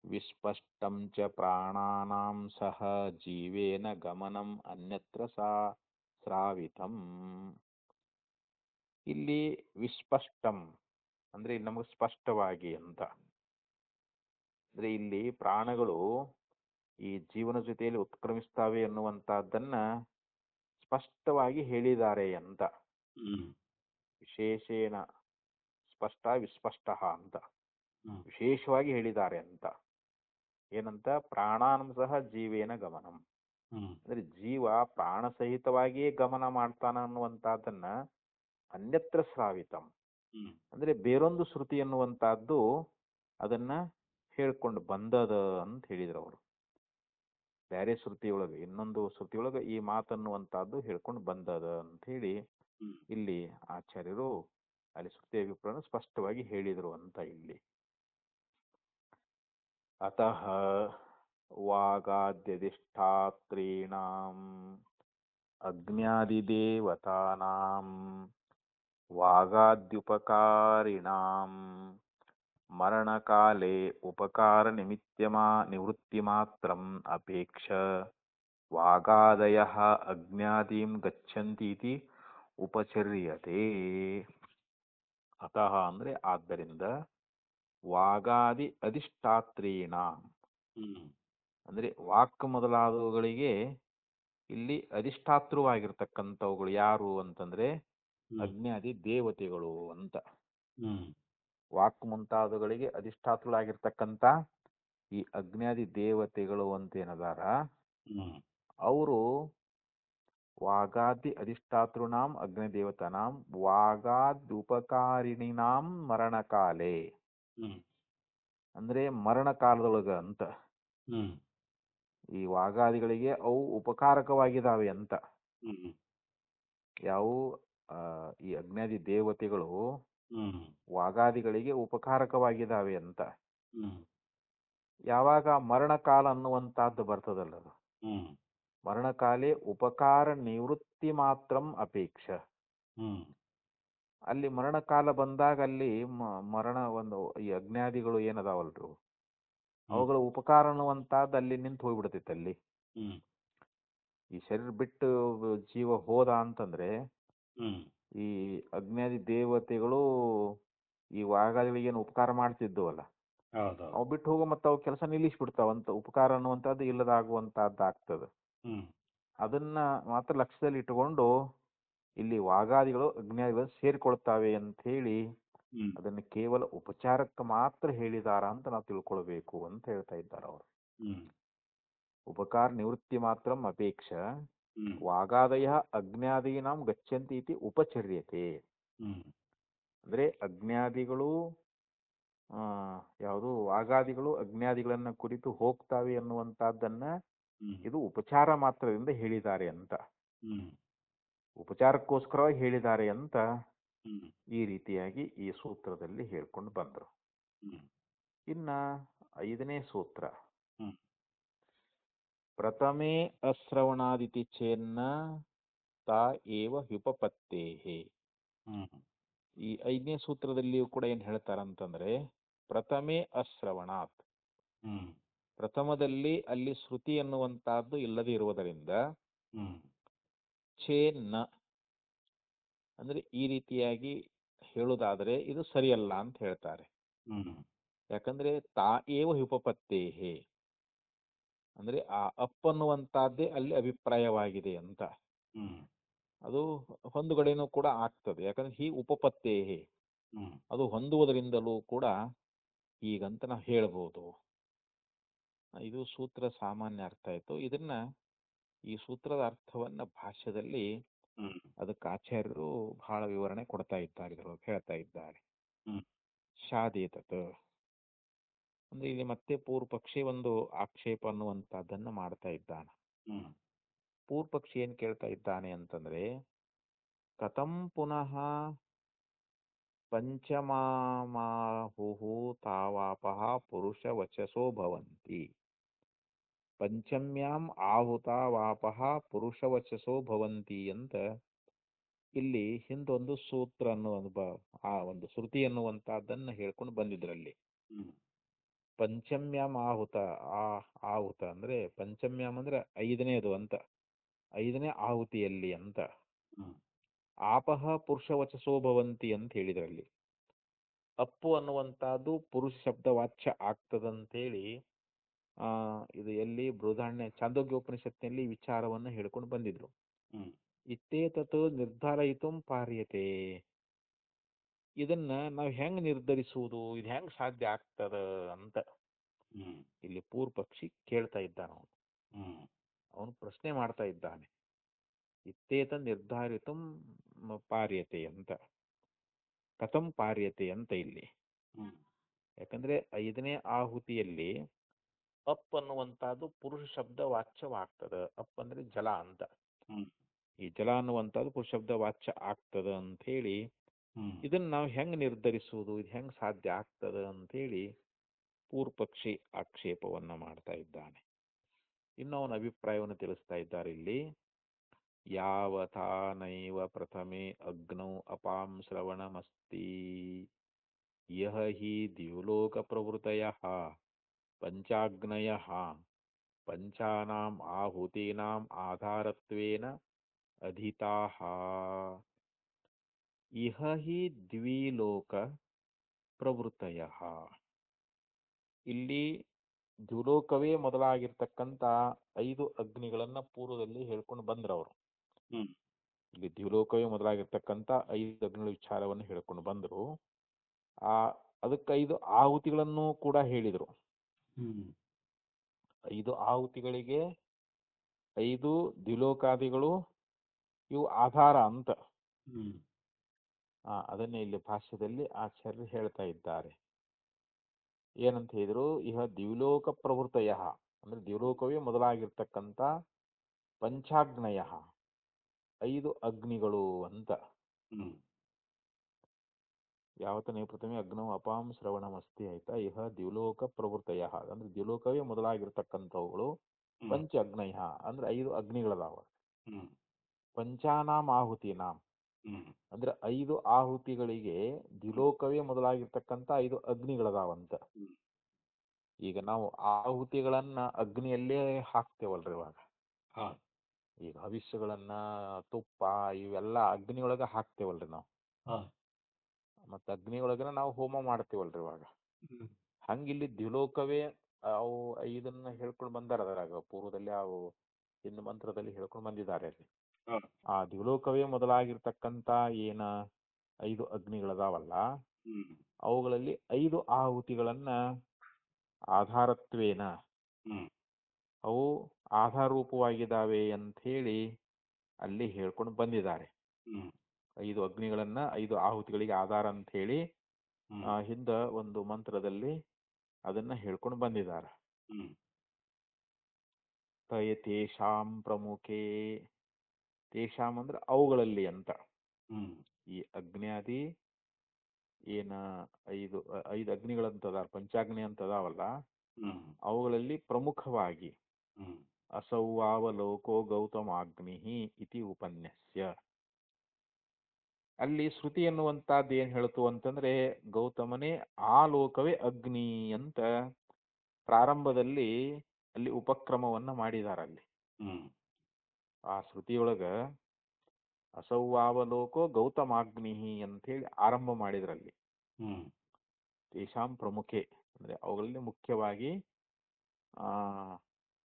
ವಿಸ್ಪಷ್ಟಂ ಚ ಪ್ರಾಣಾನಾಂ ಸಹ ಜೀವೇನ ಗಮನಂ ಅನ್ಯತ್ರ ಸ್ರಾವಿತಂ. ಇಲ್ಲಿ ವಿಸ್ಪಷ್ಟಂ ಅಂದ್ರೆ ಇಲ್ಲಿ ನಮಗೆ ಸ್ಪಷ್ಟವಾಗಿ ಅಂತ. ಅಂದ್ರೆ ಇಲ್ಲಿ ಪ್ರಾಣಗಳು ಈ ಜೀವನ ಜೊತೆಯಲ್ಲಿ ಉತ್ಕ್ರಮಿಸ್ತಾವೆ ಅನ್ನುವಂತಹದ್ದನ್ನ ಸ್ಪಷ್ಟವಾಗಿ ಹೇಳಿದ್ದಾರೆ ಅಂತ. ಹ್ಮ್ ವಿಶೇಷೇನ ಸ್ಪಷ್ಟ ವಿಸ್ಪಷ್ಟ ಅಂತ ಹ್ಮ್ ವಿಶೇಷವಾಗಿ ಹೇಳಿದ್ದಾರೆ ಅಂತ. ಏನಂತ? ಪ್ರಾಣಾನಂ ಸಹ ಜೀವೇನ ಗಮನಂ ಹ್ಮ್ ಅಂದ್ರೆ ಜೀವ ಪ್ರಾಣ ಸಹಿತವಾಗಿಯೇ ಗಮನ ಮಾಡ್ತಾನ ಅನ್ನುವಂತಹದ್ದನ್ನ ಅನ್ಯತ್ರ ಸ್ರಾವಿತಂ ಹ್ಮ್ ಅಂದ್ರೆ ಬೇರೊಂದು ಶ್ರುತಿ ಅನ್ನುವಂತಹದ್ದು ಅದನ್ನ ಹೇಳ್ಕೊಂಡು ಬಂದದ ಅಂತ ಹೇಳಿದ್ರು ಅವರು. ಬೇರೆ ಶ್ರುತಿಯೊಳಗೆ, ಇನ್ನೊಂದು ಶ್ರುತಿಯೊಳಗೆ ಈ ಮಾತನ್ನುವಂತಹದ್ದು ಹೇಳ್ಕೊಂಡು ಬಂದದ ಅಂತ ಹೇಳಿ ಹ್ಮ್ ಇಲ್ಲಿ ಆಚಾರ್ಯರು ಅಲ್ಲಿ ಶ್ರುತಿ ಅಭಿಪ್ರಾಯ ಸ್ಪಷ್ಟವಾಗಿ ಹೇಳಿದರು ಅಂತ ಇಲ್ಲಿ. ಅತಃ ವಾಗಾದ್ಯಧಿಷ್ಠಾತ್ರೀಣಾಂ ಅಗ್ನ್ಯಾದಿದೇವತಾನಾಂ ವಾಗಾದ್ಯುಪಕಾರಿಣಾಂ ಮರಣಕಾಲೇ ಉಪಕಾರ ನಿವೃತ್ತಿಮಾತ್ರಂ ಅಪೇಕ್ಷ ವಾಗಾದಯಃ ಅಗ್ನ್ಯಾದಿಂ ಗಚ್ಚಂತೀತಿ ಉಪಚರ್ಯತೆ. ಅತಃ ಅಂದ್ರೆ ಆದ್ದರಿಂದ ವಾಗಾದಿ ಅಧಿಷ್ಠಾತ್ರೀಣಾಂ ಹ್ಮ್ ಅಂದ್ರೆ ವಾಕ್ ಮೊದಲಾದವುಗಳಿಗೆ ಇಲ್ಲಿ ಅಧಿಷ್ಠಾತೃವಾಗಿರ್ತಕ್ಕಂಥವುಗಳು ಯಾರು ಅಂತಂದ್ರೆ ಅಗ್ನ್ಯಾದಿ ದೇವತೆಗಳು ಅಂತ. ಹ್ಮ್ ವಾಕ್ ಮುಂತಾದವುಗಳಿಗೆ ಅಧಿಷ್ಠಾತೃಗಳಾಗಿರ್ತಕ್ಕಂಥ ಈ ಅಗ್ನ್ಯಾದಿ ದೇವತೆಗಳು ಅಂತೇನದಾರ ಹ್ಮ್ ಅವರು ವಾಗಾದಿ ಅಧಿಷ್ಠಾತೃನಾಂ ಅಗ್ನಿದೇವತಾನಾಂ ವಾಗಾದ್ಯುಪಕಾರಿಣಿನಾಂ ಮರಣಕಾಲೆ ಹ್ಮ್ ಅಂದ್ರೆ ಮರಣ ಕಾಲದೊಳಗ ಅಂತ. ಹ್ಮ್ ಈ ವಾಗಾದಿಗಳಿಗೆ ಅವು ಉಪಕಾರಕವಾಗಿದ್ದಾವೆ ಅಂತ. ಹ್ಮ್ ಯಾವ ಈ ಅಗ್ನ್ಯಾದಿ ದೇವತೆಗಳು ಹ್ಮ್ ವಾಗಾದಿಗಳಿಗೆ ಉಪಕಾರಕವಾಗಿದ್ದಾವೆ ಅಂತ. ಹ್ಮ್ ಯಾವಾಗ ಮರಣಕಾಲ ಅನ್ನುವಂತಹದ್ದು ಬರ್ತದಲ್ಲ, ಹ್ಮ್ ಮರಣಕಾಲೇ ಉಪಕಾರ ನಿವೃತ್ತಿ ಮಾತ್ರಂ ಅಪೇಕ್ಷ. ಹ್ಮ್ ಅಲ್ಲಿ ಮರಣಕಾಲ ಬಂದಾಗ ಅಲ್ಲಿ ಮರಣ ಒಂದು ಈ ಅಗ್ನ್ಯಾದಿಗಳು ಏನದಾವಲ್ರು ಅವುಗಳ ಉಪಕಾರ ಅನ್ನುವಂತಹದ್ದು ಅಲ್ಲಿ ನಿಂತು ಹೋಗ್ಬಿಡ್ತೈತೆ. ಅಲ್ಲಿ ಹ್ಮ್ ಈ ಶರೀರ ಬಿಟ್ಟು ಜೀವ ಹೋದ ಅಂತಂದ್ರೆ ಹ್ಮ್ ಈ ಅಗ್ನ್ಯಾದಿ ದೇವತೆಗಳು ಈ ವಾಗಾದಿಗಳಿಗೆ ಏನು ಉಪಕಾರ ಮಾಡ್ತಿದ್ದವಲ್ಲ ಹೌದೌದು. ಅವು ಬಿಟ್ಟು ಹೋಗೋ ಮತ್ತೆ ಅವು ಕೆಲಸ ನಿಲ್ಲಿಸ್ಬಿಡ್ತಾವಂತ. ಉಪಕಾರ ಅನ್ನುವಂಥದ್ದು ಇಲ್ಲದಾಗುವಂತಹದ್ದು ಆಗ್ತದೆ. ಹ್ಮ್ ಅದನ್ನ ಮಾತ್ರ ಲಕ್ಷ್ಯದಲ್ಲಿ ಇಟ್ಟುಕೊಂಡು ಇಲ್ಲಿ ವಾಗಾದಿಗಳು ಅಗ್ನ್ಯಾದಿಗಳು ಸೇರಿಕೊಳ್ತಾವೆ ಅಂತ ಹೇಳಿ ಹ್ಮ್ ಅದನ್ನು ಕೇವಲ ಉಪಚಾರಕ್ಕೆ ಮಾತ್ರ ಹೇಳಿದಾರ ಅಂತ ನಾವು ತಿಳ್ಕೊಳ್ಬೇಕು ಅಂತ ಹೇಳ್ತಾ ಇದ್ದಾರೆ ಅವರು. ಹ್ಮ್ ಉಪಕಾರ ನಿವೃತ್ತಿ ಮಾತ್ರ ಅಪೇಕ್ಷ ಹ್ಮ್ ವಾಗಾದಯ ಅಗ್ನ್ಯಾದೀನಾಂ ಗಚ್ಚಂತಿ ಇತಿ ಉಪಚರ್ಯತೆ. ಹ್ಮ್ ಅಂದ್ರೆ ಅಗ್ನ್ಯಾದಿಗಳು ಯಾವುದು ವಾಗಾದಿಗಳು ಅಗ್ನ್ಯಾದಿಗಳನ್ನ ಕುರಿತು ಹೋಗ್ತಾವೆ ಅನ್ನುವಂಥದ್ದನ್ನ ಹ್ಮ್ ಇದು ಉಪಚಾರ ಮಾತ್ರದಿಂದ ಹೇಳಿದ್ದಾರೆ ಅಂತ, ಹ್ಮ್ ಉಪಚಾರಕ್ಕೋಸ್ಕರವಾಗಿ ಹೇಳಿದ್ದಾರೆ ಅಂತ ಹ್ಮ್ ಈ ರೀತಿಯಾಗಿ ಈ ಸೂತ್ರದಲ್ಲಿ ಹೇಳ್ಕೊಂಡು ಬಂದರು. ಹ್ಮ್ ಇನ್ನ 5ನೇ ಸೂತ್ರ, ಹ್ಮ್ ಪ್ರಥಮೇ ಅಶ್ರವಣಾದಿತಿ ಚೇನ್ನ ತಾ ಏವ ಹ್ಯುಪಪತ್ತೇಹೇ. ಹ್ಮ್ ಈ 5ನೇ ಸೂತ್ರದಲ್ಲಿಯೂ ಕೂಡ ಏನು ಹೇಳ್ತಾರಂತಂದ್ರೆ, ಪ್ರಥಮೇ ಅಶ್ರವಣಾತ್, ಹ್ಮ್ ಪ್ರಥಮದಲ್ಲಿ ಅಲ್ಲಿ ಶ್ರುತಿ ಅನ್ನುವಂತಹದ್ದು ಇಲ್ಲದೆ ಇರುವುದರಿಂದ ಹ್ಮ್ ಚೇನ್ನ ಅಂದ್ರೆ ಈ ರೀತಿಯಾಗಿ ಹೇಳುವುದಾದರೆ ಇದು ಸರಿಯಲ್ಲ ಅಂತ ಹೇಳ್ತಾರೆ. ಹ್ಮ್ ಯಾಕಂದ್ರೆ ತಾ ಏವ ಹ್ಯುಪಪತ್ತೇಹೇ ಅಂದ್ರೆ ಆ ಅನ್ನುವಂತಹದ್ದೇ ಅಲ್ಲಿ ಅಭಿಪ್ರಾಯವಾಗಿದೆ ಅಂತ. ಹ್ಮ್ ಅದು ಹೊಂದುಗಡೆನೂ ಕೂಡ ಆಗ್ತದೆ. ಯಾಕಂದ್ರೆ ಹೀ ಉಪಪತ್ತೇಹೇ ಹ್ಮ್ ಅದು ಹೊಂದುವುದರಿಂದಲೂ ಕೂಡ ಹೀಗಂತ ನಾವು ಹೇಳ್ಬೋದು. ಇದು ಸೂತ್ರ ಸಾಮಾನ್ಯ ಅರ್ಥ ಆಯಿತು. ಇದನ್ನ ಈ ಸೂತ್ರದ ಅರ್ಥವನ್ನ ಭಾಷ್ಯದಲ್ಲಿ ಹ್ಮ್ ಅದಕ್ಕೆ ಆಚಾರ್ಯರು ಬಹಳ ವಿವರಣೆ ಕೊಡ್ತಾ ಇದ್ದಾರೆ, ಇದ್ರೊಳಗೆ ಹೇಳ್ತಾ ಇದ್ದಾರೆ. ಹ್ಮ್ ಶಾದೇತತ್ ಅಂದ್ರೆ ಇಲ್ಲಿ ಮತ್ತೆ ಪೂರ್ವ ಪಕ್ಷಿ ಒಂದು ಆಕ್ಷೇಪ ಅನ್ನುವಂಥದ್ದನ್ನ ಮಾಡ್ತಾ ಇದ್ದಾನೆ. ಹ್ಮ್ ಪೂರ್ವ ಪಕ್ಷಿ ಏನ್ ಕೇಳ್ತಾ ಇದ್ದಾನೆ ಅಂತಂದ್ರೆ, ಕಥಂ ಪುನಃ ಪಂಚಮಾಮಾಹುಃ ತಾವಾಪಃ ಪುರುಷ ವಚಸೋ ಭವಂತಿ, ಪಂಚಮ್ಯಾಂ ಆಹುತಾವಾಪಃ ಪುರುಷ ವಚಸೋ ಭವಂತಿ ಅಂತ ಇಲ್ಲಿ ಹಿಂದೊಂದು ಸೂತ್ರ ಅನ್ನುವ ಆ ಒಂದು ಶ್ರುತಿ ಅನ್ನುವಂತಹದ್ದನ್ನ ಹೇಳ್ಕೊಂಡು ಬಂದಿದ್ರಲ್ಲಿ. ಹ್ಮ್ ಪಂಚಮ್ಯಾಂ ಆಹುತ, ಆಹುತ ಅಂದ್ರೆ ಪಂಚಮ್ಯಾಂ ಅಂದ್ರೆ 5ನೇದು ಅಂತ, 5ನೇ ಆಹುತಿಯಲ್ಲಿ ಅಂತ. ಹ್ಮ್ ಆಪಹ ಪುರುಷ ವಚಸೋ ಭವಂತಿ ಅಂತ ಹೇಳಿದ್ರಲ್ಲಿ. ಅಪ್ಪು ಅನ್ನುವಂತಹದ್ದು ಪುರುಷ ಶಬ್ದ ವಾಚ್ಯ ಆಗ್ತದಂತೇಳಿ ಇದು ಎಲ್ಲಿ ಬೃಹದಾರಣ್ಯ ಛಾಂದೋಗ್ಯೋಪನಿಷತ್ತಿನಲ್ಲಿ ವಿಚಾರವನ್ನು ಹೇಳ್ಕೊಂಡು ಬಂದಿದ್ರು. ಹ್ಮ್ ಇತ್ತೇತತ್ ನಿರ್ಧಾರಯಿತು ಪಾರ್ಯತೆ, ಇದನ್ನ ನಾವು ಹೆಂಗ್ ನಿರ್ಧರಿಸುವುದು, ಇದು ಹೆಂಗ್ ಸಾಧ್ಯ ಆಗ್ತದ ಅಂತ ಹ್ಮ್ ಇಲ್ಲಿ ಪೂರ್ವ ಪಕ್ಷಿ ಕೇಳ್ತಾ ಇದ್ದಾನ. ಹ್ಮ್ ಅವನು ಪ್ರಶ್ನೆ ಮಾಡ್ತಾ ಇದ್ದಾನೆ. ಇತ್ತೇತ ನಿರ್ಧಾರಿತು ಪಾರ್ಯತೆ ಅಂತ, ಕಥಂ ಪಾರ್ಯತೆ ಅಂತ ಇಲ್ಲಿ. ಹ್ಮ್ ಯಾಕಂದ್ರೆ 5ನೇ ಆಹುತಿಯಲ್ಲಿ ಅಪ್ ಅನ್ನುವಂತಹದ್ದು ಪುರುಷ ಶಬ್ದ ವಾಚ್ಯವಾಗ್ತದ. ಅಪ್ ಅಂದ್ರೆ ಜಲ ಅಂತ. ಹ್ಮ್ ಈ ಜಲ ಅನ್ನುವಂಥದ್ದು ಪುರುಷ ಶಬ್ದ ವಾಚ್ಯ ಆಗ್ತದ ಅಂತ ಹೇಳಿ, ಹ್ಮ್ ಇದನ್ನ ನಾವು ಹೆಂಗ್ ನಿರ್ಧರಿಸುವುದು, ಇದು ಹೆಂಗ್ ಸಾಧ್ಯ ಆಗ್ತದ ಅಂತ ಹೇಳಿ ಪೂರ್ವ ಪಕ್ಷಿ ಆಕ್ಷೇಪವನ್ನ ಮಾಡ್ತಾ ಇದ್ದಾನೆ. ಇನ್ನು ಅವನ ಅಭಿಪ್ರಾಯವನ್ನು ತಿಳಿಸ್ತಾ ಇದ್ದಾರೆ ಇಲ್ಲಿ. ಯಾವಥಾ ನೈವ ಪ್ರಥಮೆ ಅಗ್ನೌ ಅಪಾಂ ಶ್ರವಣಮಸ್ತಿ ಯಹ ಹಿ ದ್ಯುಲೋಕ ಪ್ರವೃತ್ತಯಃ ಪಂಚಾಗ್ನಯಃ ಪಂಚಾನಾಂ ಆಹುತೀನಾಂ ಆಧಾರತ್ವೇನ ಅಧಿತಾಃ ಇಹ ಹಿ ದ್ವಿಲೋಕ ಪ್ರವೃತ್ತಯಃ. ಇಲ್ಲಿ ದ್ಯುಲೋಕವೇ ಮೊದಲಾಗಿರ್ತಕ್ಕಂಥ 5 ಅಗ್ನಿಗಳನ್ನ ಪೂರ್ವದಲ್ಲಿ ಹೇಳ್ಕೊಂಡು ಬಂದ್ರವರು. ಹ್ಮ್ ಇಲ್ಲಿ ದ್ಯುಲೋಕವೇ ಮೊದಲಾಗಿರ್ತಕ್ಕಂಥ 5 ಅಗ್ನಿಗಳ ವಿಚಾರವನ್ನು ಹೇಳ್ಕೊಂಡು ಬಂದರು. ಅದಕ್ಕೆ 5 ಆಹುತಿಗಳನ್ನು ಕೂಡ ಹೇಳಿದರು. ಹ್ಮ್ 5 ಆಹುತಿಗಳಿಗೆ 5 ದ್ಯುಲೋಕಾದಿಗಳು ಇವು ಆಧಾರ ಅಂತ. ಹ್ಮ್ ಅದನ್ನೇ ಇಲ್ಲಿ ಭಾಷ್ಯದಲ್ಲಿ ಆಚಾರ್ಯರು ಹೇಳ್ತಾ ಇದ್ದಾರೆ. ಏನಂತ ಹೇಳಿದ್ರು, ಇಹ ದ್ಯುಲೋಕ ಪ್ರವೃತ್ತಯ ಅಂದ್ರೆ ದ್ಯುಲೋಕವೇ ಮೊದಲಾಗಿರ್ತಕ್ಕಂಥ ಪಂಚಾಗ್ನಯ 5 ಅಗ್ನಿಗಳು ಅಂತ. ಹ್ಮ್ ಯಾವತ್ತನೇ ಪ್ರಥಮೆ ಅಗ್ನೌ ಅಪಾಂ ಶ್ರವಣಮಸ್ತಿ ಆಯ್ತಾ. ಇಹ ದ್ಯುಲೋಕ ಪ್ರವೃತ್ತಯ ಅಂದ್ರೆ ದ್ಯುಲೋಕವೇ ಮೊದಲಾಗಿರ್ತಕ್ಕಂಥವುಗಳು. ಪಂಚ ಅಗ್ನಯ ಅಂದ್ರೆ 5 ಅಗ್ನಿಗಳದಾವ. ಪಂಚಾನಾಂ ಆಹುತಿನಾಂ ಅಂದ್ರೆ 5 ಆಹುತಿಗಳಿಗೆ ದ್ಯುಲೋಕವೇ ಮೊದಲಾಗಿರ್ತಕ್ಕಂಥ 5 ಅಗ್ನಿಗಳದಾವಂತ. ಈಗ ನಾವು ಆಹುತಿಗಳನ್ನ ಅಗ್ನಿಯಲ್ಲೇ ಹಾಕ್ತೇವಲ್ರಿ ಇವಾಗ. ಈಗ ಹವಿಸ್ಸುಗಳನ್ನ, ತುಪ್ಪ ಇವೆಲ್ಲ ಅಗ್ನಿಯೊಳಗ ಹಾಕ್ತೇವಲ್ರಿ ನಾವು. ಮತ್ತೆ ಅಗ್ನಿಯೊಳಗನ ನಾವು ಹೋಮ ಮಾಡ್ತೇವಲ್ರಿ ಇವಾಗ. ಹಂಗಿಲ್ಲಿ ದ್ಯುಲೋಕವೇ ಅವು 5 ಹೇಳ್ಕೊಂಡು ಬಂದಾರ. ಅದರಾಗ ಪೂರ್ವದಲ್ಲಿ ಅವು ಹಿಂದ್ ಮಂತ್ರದಲ್ಲಿ ಹೇಳ್ಕೊಂಡು ಬಂದಿದ್ದಾರೆ ಅಲ್ಲಿ. ಆ ದ್ಯುಲೋಕವೇ ಮೊದಲಾಗಿರ್ತಕ್ಕಂಥ ಏನ 5 ಅಗ್ನಿಗಳದಾವಲ್ಲ, ಅವುಗಳಲ್ಲಿ 5 ಆಹುತಿಗಳನ್ನ ಆಧಾರತ್ವೇನ ಅವು ಆಧಾರ ರೂಪವಾಗಿದ್ದಾವೆ ಅಂತ ಹೇಳಿ ಅಲ್ಲಿ ಹೇಳ್ಕೊಂಡು ಬಂದಿದ್ದಾರೆ. 5 ಅಗ್ನಿಗಳನ್ನ 5 ಆಹುತಿಗಳಿಗೆ ಆಧಾರ ಅಂತ ಹೇಳಿ ಹಿಂದ ಒಂದು ಮಂತ್ರದಲ್ಲಿ ಅದನ್ನ ಹೇಳ್ಕೊಂಡು ಬಂದಿದ್ದಾರೆ. ತೇಷಾಂ ಪ್ರಮುಖೇ, ತೇಷಾಂ ಅಂದ್ರೆ ಅವುಗಳಲ್ಲಿ ಅಂತ. ಈ ಅಗ್ನ್ಯಾದಿ ಏನ ಐದು ಅಗ್ನಿಗಳಂತದ, ಪಂಚಾಗ್ನಿ ಅಂತದಾವಲ್ಲ, ಅವುಗಳಲ್ಲಿ ಪ್ರಮುಖವಾಗಿ ಅಸೌವಾವಲೋಕೋ ಗೌತಮಾಗ್ನಿ ಇತಿ ಉಪನ್ಯಸ್ಯ. ಅಲ್ಲಿ ಶ್ರುತಿ ಎನ್ನುವಂತಹದ್ದು ಏನ್ ಹೇಳ್ತು ಅಂತಂದ್ರೆ, ಗೌತಮನೇ ಆ ಲೋಕವೇ ಅಗ್ನಿ ಅಂತ ಪ್ರಾರಂಭದಲ್ಲಿ ಅಲ್ಲಿ ಉಪಕ್ರಮವನ್ನ ಮಾಡಿದಾರ. ಅಲ್ಲಿ ಆ ಶ್ರುತಿಯೊಳಗ ಅಸೌವಾವಲೋಕೋ ಗೌತಮಾಗ್ನಿ ಅಂತ ಹೇಳಿ ಆರಂಭ ಮಾಡಿದ್ರಲ್ಲಿ. ತೇಷಾಂ ಪ್ರಮುಖೆ ಅಂದ್ರೆ ಅವುಗಳಲ್ಲಿ ಮುಖ್ಯವಾಗಿ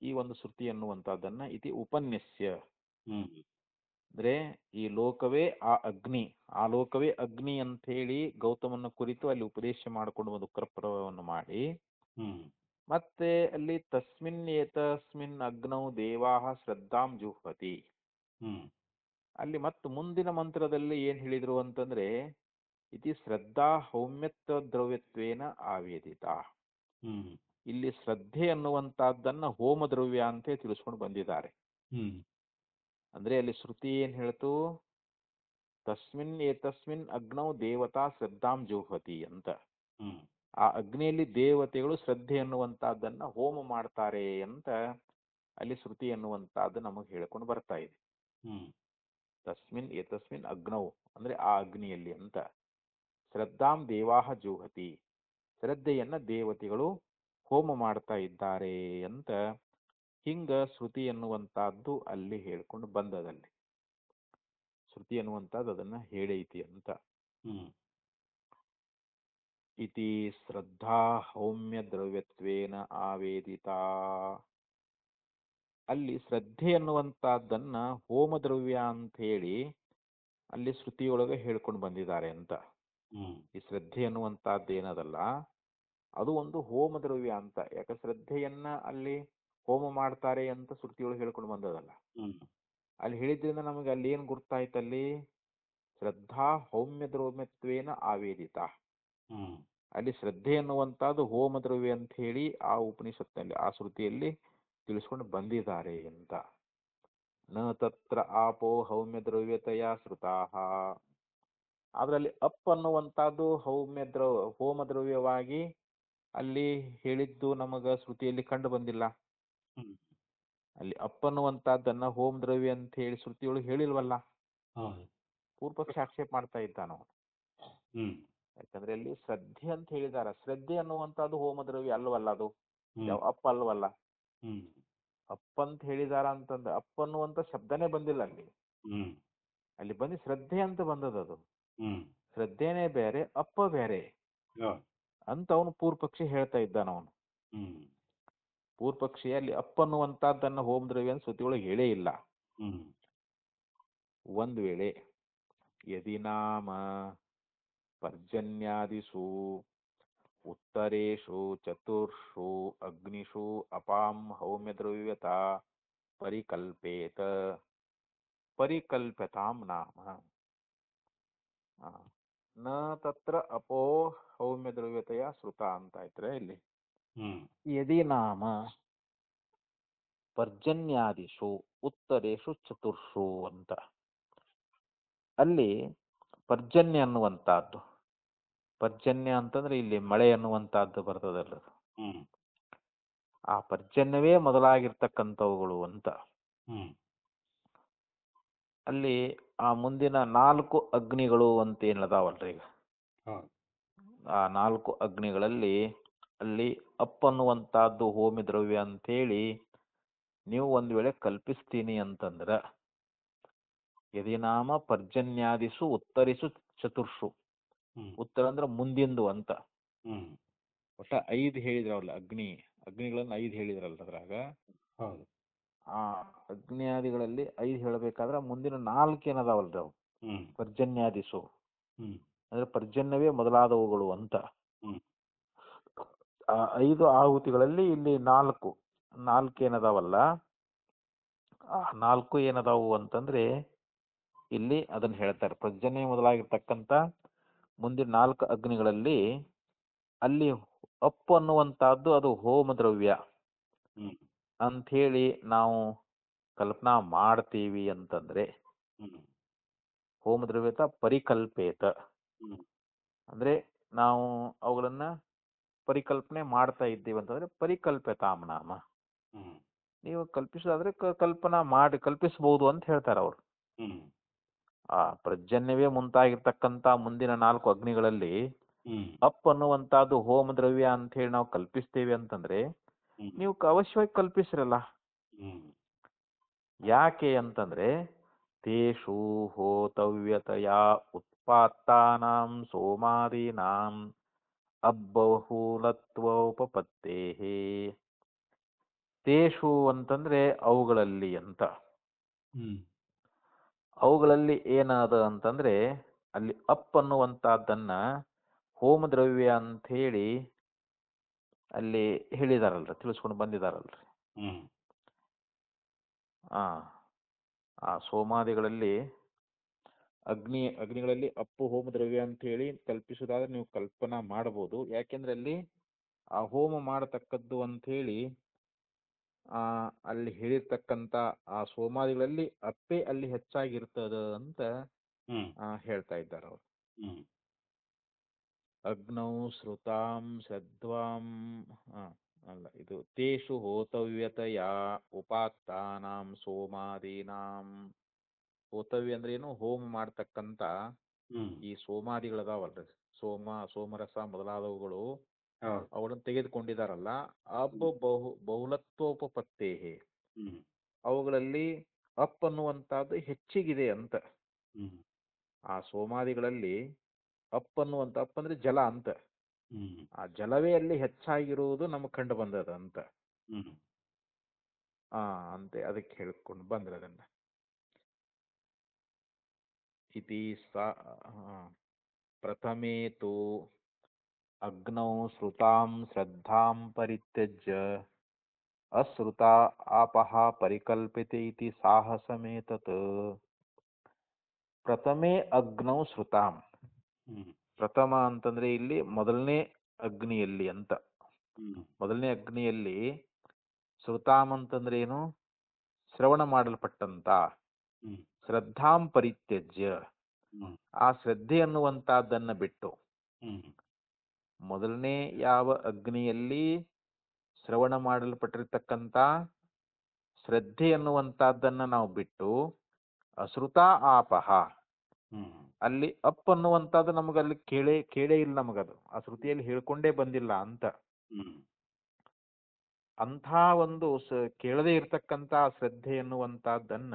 ಈ ಒಂದು ಶ್ರುತಿ ಎನ್ನುವಂತಹದ್ದನ್ನ ಇತಿ ಉಪನ್ಯಸ್ಯ ಅಂದ್ರೆ ಈ ಲೋಕವೇ ಆ ಲೋಕವೇ ಅಗ್ನಿ ಅಂತ ಹೇಳಿ ಗೌತಮನ ಕುರಿತು ಅಲ್ಲಿ ಉಪದೇಶ ಮಾಡಿಕೊಂಡು ಒಂದು ಉಕ್ರಪ್ರವನ್ನು ಮಾಡಿ, ಮತ್ತೆ ಅಲ್ಲಿ ತಸ್ಮಿನ್ ಏತಸ್ಮಿನ್ ಅಗ್ನೌ ದೇವಾಹ ಶ್ರದ್ಧಾಂ ಜುಹ್ವತಿ, ಅಲ್ಲಿ ಮತ್ತು ಮುಂದಿನ ಮಂತ್ರದಲ್ಲಿ ಏನ್ ಹೇಳಿದ್ರು ಅಂತಂದ್ರೆ, ಇತಿ ಶ್ರದ್ಧಾ ಹೌಮ್ಯತ್ವ ದ್ರವ್ಯತ್ವೇನ ಆವೇದಿತ. ಇಲ್ಲಿ ಶ್ರದ್ಧೆ ಅನ್ನುವಂತಹದ್ದನ್ನ ಹೋಮ ದ್ರವ್ಯ ಅಂತ ತಿಳಿಸ್ಕೊಂಡು ಬಂದಿದ್ದಾರೆ. ಅಂದ್ರೆ ಅಲ್ಲಿ ಶ್ರುತಿ ಏನ್ ಹೇಳ್ತು, ತಸ್ಮಿನ್ ಏತಸ್ಮಿನ್ ಅಗ್ನೌ ದೇವತಾ ಶ್ರದ್ಧಾಂ ಜುಹ್ವತಿ ಅಂತ. ಆ ಅಗ್ನಿಯಲ್ಲಿ ದೇವತೆಗಳು ಶ್ರದ್ಧೆ ಅನ್ನುವಂತಹದ್ದನ್ನ ಹೋಮ ಮಾಡ್ತಾರೆ ಅಂತ ಅಲ್ಲಿ ಶ್ರುತಿ ಅನ್ನುವಂತಹದ್ದು ನಮಗೆ ಹೇಳ್ಕೊಂಡು ಬರ್ತಾ ಇದೆ. ತಸ್ಮಿನ್ ಏತಸ್ಮಿನ್ ಅಗ್ನೌ ಅಂದ್ರೆ ಆ ಅಗ್ನಿಯಲ್ಲಿ ಅಂತ. ಶ್ರದ್ಧಾಂ ದೇವಾಹ ಜುಹತಿ, ಶ್ರದ್ಧೆಯನ್ನ ದೇವತೆಗಳು ಹೋಮ ಮಾಡ್ತಾ ಇದ್ದಾರೆ ಅಂತ ಹಿಂಗ ಶ್ರುತಿ ಎನ್ನುವಂತಹದ್ದು ಅಲ್ಲಿ ಹೇಳ್ಕೊಂಡು ಬಂದದಲ್ಲಿ. ಶ್ರುತಿ ಎನ್ನುವಂತಹದ್ದು ಅದನ್ನ ಹೇಳೈತಿ ಅಂತ. ಇತಿ ಶ್ರದ್ಧಾ ಹೌಮ್ಯ ದ್ರವ್ಯತ್ವೇನ ಆವೇದಿತ. ಅಲ್ಲಿ ಶ್ರದ್ಧೆ ಅನ್ನುವಂತಹದ್ದನ್ನ ಹೋಮ ದ್ರವ್ಯ ಅಂತ ಹೇಳಿ ಅಲ್ಲಿ ಶ್ರುತಿಯೊಳಗೆ ಹೇಳ್ಕೊಂಡು ಬಂದಿದ್ದಾರೆ ಅಂತ. ಈ ಶ್ರದ್ಧೆ ಅನ್ನುವಂತಹದ್ದು ಏನದಲ್ಲ, ಅದು ಒಂದು ಹೋಮ ದ್ರವ್ಯ ಅಂತ. ಯಾಕೆ ಶ್ರದ್ಧೆಯನ್ನ ಅಲ್ಲಿ ಹೋಮ ಮಾಡ್ತಾರೆ ಅಂತ ಶ್ರುತಿಯೊಳಗೆ ಹೇಳ್ಕೊಂಡು ಬಂದದಲ್ಲ. ಅಲ್ಲಿ ಹೇಳಿದ್ರಿಂದ ನಮಗೆ ಅಲ್ಲಿ ಏನ್ ಗುರ್ತಾಯ್ತಲ್ಲಿ, ಶ್ರದ್ಧಾ ಹೌಮ್ಯ ದ್ರವ್ಯತ್ವೇನ ಆವೇದಿತ. ಅಲ್ಲಿ ಶ್ರದ್ಧೆ ಅನ್ನುವಂತಹದ್ದು ಹೋಮ ದ್ರವ್ಯ ಅಂತ ಹೇಳಿ ಆ ಉಪನಿಷತ್ನಲ್ಲಿ ಆ ಶ್ರುತಿಯಲ್ಲಿ ತಿಳಿಸ್ಕೊಂಡು ಬಂದಿದ್ದಾರೆ ಅಂತ. ನ ತತ್ರ ಆಪೋ ಹೌಮ್ಯ ದ್ರವ್ಯತೆಯ ಶ್ರುತಾಹ. ಅದ್ರಲ್ಲಿ ಅಪ್ ಅನ್ನುವಂತಹದ್ದು ಹೋಮ ದ್ರವ್ಯವಾಗಿ ಅಲ್ಲಿ ಹೇಳಿದ್ದು ನಮಗ ಶ್ರುತಿಯಲ್ಲಿ ಕಂಡು ಬಂದಿಲ್ಲ. ಅಲ್ಲಿ ಅಪ್ ಅನ್ನುವಂತಹದ್ದನ್ನ ಹೋಮ ದ್ರವ್ಯ ಅಂತ ಹೇಳಿ ಶ್ರುತಿಯೊಳಗೆ ಹೇಳಿಲ್ವಲ್ಲ. ಪೂರ್ವಪಕ್ಷ ಆಕ್ಷೇಪ ಮಾಡ್ತಾ ಇದ್ದಾನ. ಯಾಕಂದ್ರೆ ಅಲ್ಲಿ ಶ್ರದ್ಧೆ ಅಂತ ಹೇಳಿದಾರ. ಶ್ರದ್ಧೆ ಅನ್ನುವಂತಹದ್ದು ಹೋಮ ದ್ರವ್ಯ ಅಲ್ವಲ್ಲ, ಅದು ಅಪ್ಪ ಅಲ್ವಲ್ಲ. ಅಪ್ಪ ಅಂತ ಹೇಳಿದಾರ ಅಂತಂದ ಅಪ್ಪ ಅನ್ನುವಂತ ಶಬ್ದನೇ ಬಂದಿಲ್ಲ ಅಲ್ಲಿ. ಅಲ್ಲಿ ಬಂದು ಶ್ರದ್ಧೆ ಅಂತ ಬಂದದದು. ಶ್ರದ್ಧೆನೇ ಬೇರೆ, ಅಪ್ಪ ಬೇರೆ ಅಂತ ಅವನು ಪೂರ್ವಪಕ್ಷಿ ಹೇಳ್ತಾ ಇದ್ದಾನ. ಅವನು ಪೂರ್ವಪಕ್ಷಿ ಅಲ್ಲಿ ಅಪ್ಪ ಅನ್ನುವಂತಹದ್ದನ್ನ ಹೋಮ ದ್ರವ್ಯ ಅಂತ ಶ್ರುತಿಯೊಳಗೆ ಹೇಳೇ ಇಲ್ಲ. ಒಂದ್ ವೇಳೆ ಯದಿ ನಾಮ ಪರ್ಜನ್ಯಾದಿಷು ಉತ್ತರೇಷು ಚತುರ್ಷು ಅಗ್ನಿಷು ಅಪಾಂ ಹೌಮ್ಯ ದ್ರವ್ಯತಾ ಪರಿಕಲ್ಪ್ಯತಾಂ ನಾಮ ನ ತತ್ರ ಅಪೋ ಹೌಮ್ಯ ದ್ರವ್ಯತೆಯ ಶ್ರುತ ಅಂತ ಆಯ್ತಾರೆ ಇಲ್ಲಿ. ಯದಿ ನಾಮ ಪರ್ಜನ್ಯಾದಿಷು ಉತ್ತರೇಷು ಚತುರ್ಷು ಅಂತ. ಅಲ್ಲಿ ಪರ್ಜನ್ಯ ಅನ್ನುವಂತಹದ್ದು, ಪರ್ಜನ್ಯ ಅಂತಂದ್ರೆ ಇಲ್ಲಿ ಮಳೆ ಅನ್ನುವಂತಹದ್ದು ಬರ್ತದಲ್ಲ, ಆ ಪರ್ಜನ್ಯವೇ ಮೊದಲಾಗಿರ್ತಕ್ಕಂಥವುಗಳು ಅಂತ. ಅಲ್ಲಿ ಆ ಮುಂದಿನ 4 ಅಗ್ನಿಗಳು ಅಂತ ಏನದಾವಲ್ರಿ ಈಗ, ಆ 4 ಅಗ್ನಿಗಳಲ್ಲಿ ಅಲ್ಲಿ ಅಪ್ ಅನ್ನುವಂತಹದ್ದು ಹೋಮಿ ದ್ರವ್ಯ ಅಂತೇಳಿ ನೀವು ಒಂದ್ ವೇಳೆ ಕಲ್ಪಿಸ್ತೀನಿ ಅಂತಂದ್ರ, ಯದಿನಾಮ ಪರ್ಜನ್ಯಾದಿಸು ಉತ್ತರಿಸು ಚತುರ್ಷು, ಉತ್ತರ ಅಂದ್ರೆ ಮುಂದಿಂದು ಅಂತ. ಒಟ್ಟ 5 ಹೇಳಿದ್ರಲ್ಲ ಅಗ್ನಿಗಳನ್ನ 5 ಹೇಳಿದ್ರಲ್ಲ ಅದ್ರಾಗ. ಆ ಅಗ್ನಿಯಾದಿಗಳಲ್ಲಿ 5 ಹೇಳಬೇಕಾದ್ರೆ ಮುಂದಿನ 4 ಏನದಾವಲ್ರಿ ಅವು ಪರ್ಜನ್ಯಾದಿಸು ಅಂದ್ರೆ ಪರ್ಜನ್ಯವೇ ಮೊದಲಾದವುಗಳು ಅಂತ. ಆ 5 ಆಹುತಿಗಳಲ್ಲಿ ಇಲ್ಲಿ 4 ಏನದಾವಲ್ಲ, ಆ 4 ಏನದಾವು ಅಂತಂದ್ರೆ ಇಲ್ಲಿ ಅದನ್ನ ಹೇಳ್ತಾರೆ. ಪರ್ಜನ್ಯ ಮೊದಲಾಗಿರ್ತಕ್ಕಂಥ ಮುಂದಿನ 4 ಅಗ್ನಿಗಳಲ್ಲಿ ಅಲ್ಲಿ ಅಪ್ಪು ಅನ್ನುವಂತಹದ್ದು ಅದು ಹೋಮ ದ್ರವ್ಯ ಹ್ಮ್ ಅಂಥೇಳಿ ನಾವು ಕಲ್ಪನಾ ಮಾಡ್ತೀವಿ ಅಂತಂದ್ರೆ ಹ್ಮ್ ಹೋಮ ದ್ರವ್ಯತ ಪರಿಕಲ್ಪೇತ ಹ್ಮ್ ಅಂದ್ರೆ ನಾವು ಅವುಗಳನ್ನ ಪರಿಕಲ್ಪನೆ ಮಾಡ್ತಾ ಇದ್ದೀವಿ ಅಂತಂದ್ರೆ ಪರಿಕಲ್ಪತಾಂ ನಾಮ. ಹ್ಮ್ ನೀವು ಕಲ್ಪಿಸೋದಾದ್ರೆ ಕಲ್ಪನಾ ಮಾಡಿ ಕಲ್ಪಿಸಬಹುದು ಅಂತ ಹೇಳ್ತಾರೆ ಅವರು. ಹ್ಮ್ ಆ ಪ್ರಜನ್ಯವೇ ಮುಂತಾಗಿರ್ತಕ್ಕಂಥ ಮುಂದಿನ 4 ಅಗ್ನಿಗಳಲ್ಲಿ ಹ್ಮ್ ಅಪ್ ಅನ್ನುವಂತಹದ್ದು ಹೋಮ ದ್ರವ್ಯ ಅಂತ ಹೇಳಿ ನಾವು ಕಲ್ಪಿಸ್ತೇವೆ ಅಂತಂದ್ರೆ ಹ್ಮ್ ನೀವು ಅವಶ್ಯವಾಗಿ ಕಲ್ಪಿಸ್ರಲ್ಲ. ಹ್ಮ್ ಯಾಕೆ ಅಂತಂದ್ರೆ ತೇಷು ಹೋತವ್ಯತಯ ಉತ್ಪಾತ್ತಾನಾಂ ಸೋಮಾದೀನಾಂ ಅಬ್ಬಹುಲತ್ವೋಪಪತ್ತೇಹೇ. ತೇಷು ಅಂತಂದ್ರೆ ಅವುಗಳಲ್ಲಿ ಅಂತ. ಹ್ಮ್ ಅವುಗಳಲ್ಲಿ ಏನದ ಅಂತಂದ್ರೆ ಅಲ್ಲಿ ಅಪ್ ಅನ್ನುವಂತಹದ್ದನ್ನ ಹೋಮ ದ್ರವ್ಯ ಅಂತ ಹೇಳಿ ಅಲ್ಲಿ ಹೇಳಿದಾರಲ್ರಿ, ತಿಳಿಸ್ಕೊಂಡು ಬಂದಿದಾರಲ್ರಿ. ಹ್ಮ್ ಆ ಆ ಸೋಮಾದಿಗಳಲ್ಲಿ ಅಗ್ನಿಗಳಲ್ಲಿ ಅಪ್ಪು ಹೋಮ ದ್ರವ್ಯ ಅಂತ ಹೇಳಿ ಕಲ್ಪಿಸುವುದಾದ್ರೆ ನೀವು ಕಲ್ಪನಾ ಮಾಡಬಹುದು. ಯಾಕೆಂದ್ರೆ ಅಲ್ಲಿ ಆ ಹೋಮ ಮಾಡತಕ್ಕದ್ದು ಅಂತ ಹೇಳಿ ಅಲ್ಲಿ ಹೇಳಿರ್ತಕ್ಕಂಥ ಆ ಸೋಮಾದಿಗಳಲ್ಲಿ ಅಪ್ಪೆ ಅಲ್ಲಿ ಹೆಚ್ಚಾಗಿರ್ತದ ಅಂತ ಹ್ಮ್ ಹೇಳ್ತಾ ಇದ್ದಾರೆ ಅವರು. ಹ್ಮ್ ಅಗ್ನೌ ಶ್ರುತಾಂ ಶ್ರದ್ಧಾಂ ಅಲ್ಲ, ಇದು ತೇಷು ಹೋತವ್ಯತಯ ಉಪಾತ್ತಾನಾಂ ಸೋಮಾದೀನಾಂ. ಹೋತವ್ಯ ಅಂದ್ರೆ ಏನು? ಹೋಮ ಮಾಡ್ತಕ್ಕಂಥ ಹ್ಮ್ ಈ ಸೋಮಾದಿಗಳದಾವಲ್ರಿ, ಸೋಮರಸ ಮೊದಲಾದವುಗಳು ಹೌದು. ಅವುಗಳನ್ನು ತೆಗೆದುಕೊಂಡಿದಾರಲ್ಲ, ಬಹುಲತ್ವೋಪಪತ್ತೇಹೇ, ಹ್ಮ್ ಅವುಗಳಲ್ಲಿ ಅಪ್ ಅನ್ನುವಂಥದ್ದು ಹೆಚ್ಚಿಗಿದೆ ಅಂತ. ಹ್ಮ್ ಆ ಸೋಮಾದಿಗಳಲ್ಲಿ ಅಪ್ ಅಂದ್ರೆ ಜಲ ಅಂತ. ಹ್ಮ್ ಆ ಜಲವೇ ಅಲ್ಲಿ ಹೆಚ್ಚಾಗಿರುವುದು ನಮಗೆ ಕಂಡು ಬಂದದ ಅಂತ. ಹ್ಮ್ ಅಂತೆ ಅದಕ್ಕೆ ಹೇಳ್ಕೊಂಡು ಬಂದ್ರೆ ಅದನ್ನ ಇತಿ ಪ್ರಥಮೇ ತು ಅಗ್ನೌ ಶ್ರುತಾಂ ಶ್ರದ್ಧಾಂ ಪರಿತ್ಯಜ್ಯ ಅಶ್ರುತಾ ಆಪಃ ಪರಿಕಲ್ಪಿತೆ ಇತಿ ಸಾಹಸಮೇತತ್. ಪ್ರಥಮೇ ಅಗ್ನೌ ಶ್ರುತಾಂ. ಹ್ಮ್ ಪ್ರಥಮ ಅಂತಂದ್ರೆ ಇಲ್ಲಿ ಮೊದಲನೇ ಅಗ್ನಿಯಲ್ಲಿ ಅಂತ. ಹ್ಮ್ ಮೊದಲನೇ ಅಗ್ನಿಯಲ್ಲಿ ಶ್ರುತಾಂ ಅಂತಂದ್ರೆ ಏನು? ಶ್ರವಣ ಮಾಡಲ್ಪಟ್ಟಂತ. ಹ್ಮ್ ಶ್ರದ್ಧಾಂ ಪರಿತ್ಯಜ್ಯ, ಹ್ಮ್ ಆ ಶ್ರದ್ಧೆ ಅನ್ನುವಂತಹದ್ದನ್ನ ಬಿಟ್ಟು. ಹ್ಮ್ ಮೊದಲನೇ ಯಾವ ಅಗ್ನಿಯಲ್ಲಿ ಶ್ರವಣ ಮಾಡಲ್ಪಟ್ಟಿರ್ತಕ್ಕಂಥ ಶ್ರದ್ಧೆ ಅನ್ನುವಂತಹದ್ದನ್ನ ನಾವು ಬಿಟ್ಟು ಅಶ್ರುತಾ ಆಪಹ, ಹ್ಮ್ ಅಲ್ಲಿ ಅಪ್ ಅನ್ನುವಂಥದ್ದು ನಮಗಲ್ಲಿ ಕೇಳೇ ಇಲ್ಲ, ನಮಗದು ಆ ಶ್ರುತಿಯಲ್ಲಿ ಹೇಳ್ಕೊಂಡೇ ಬಂದಿಲ್ಲ ಅಂತ. ಹ್ಮ್ ಅಂಥ ಒಂದು ಕೇಳದೇ ಇರ್ತಕ್ಕಂಥ ಶ್ರದ್ಧೆ ಎನ್ನುವಂತಹದ್ದನ್ನ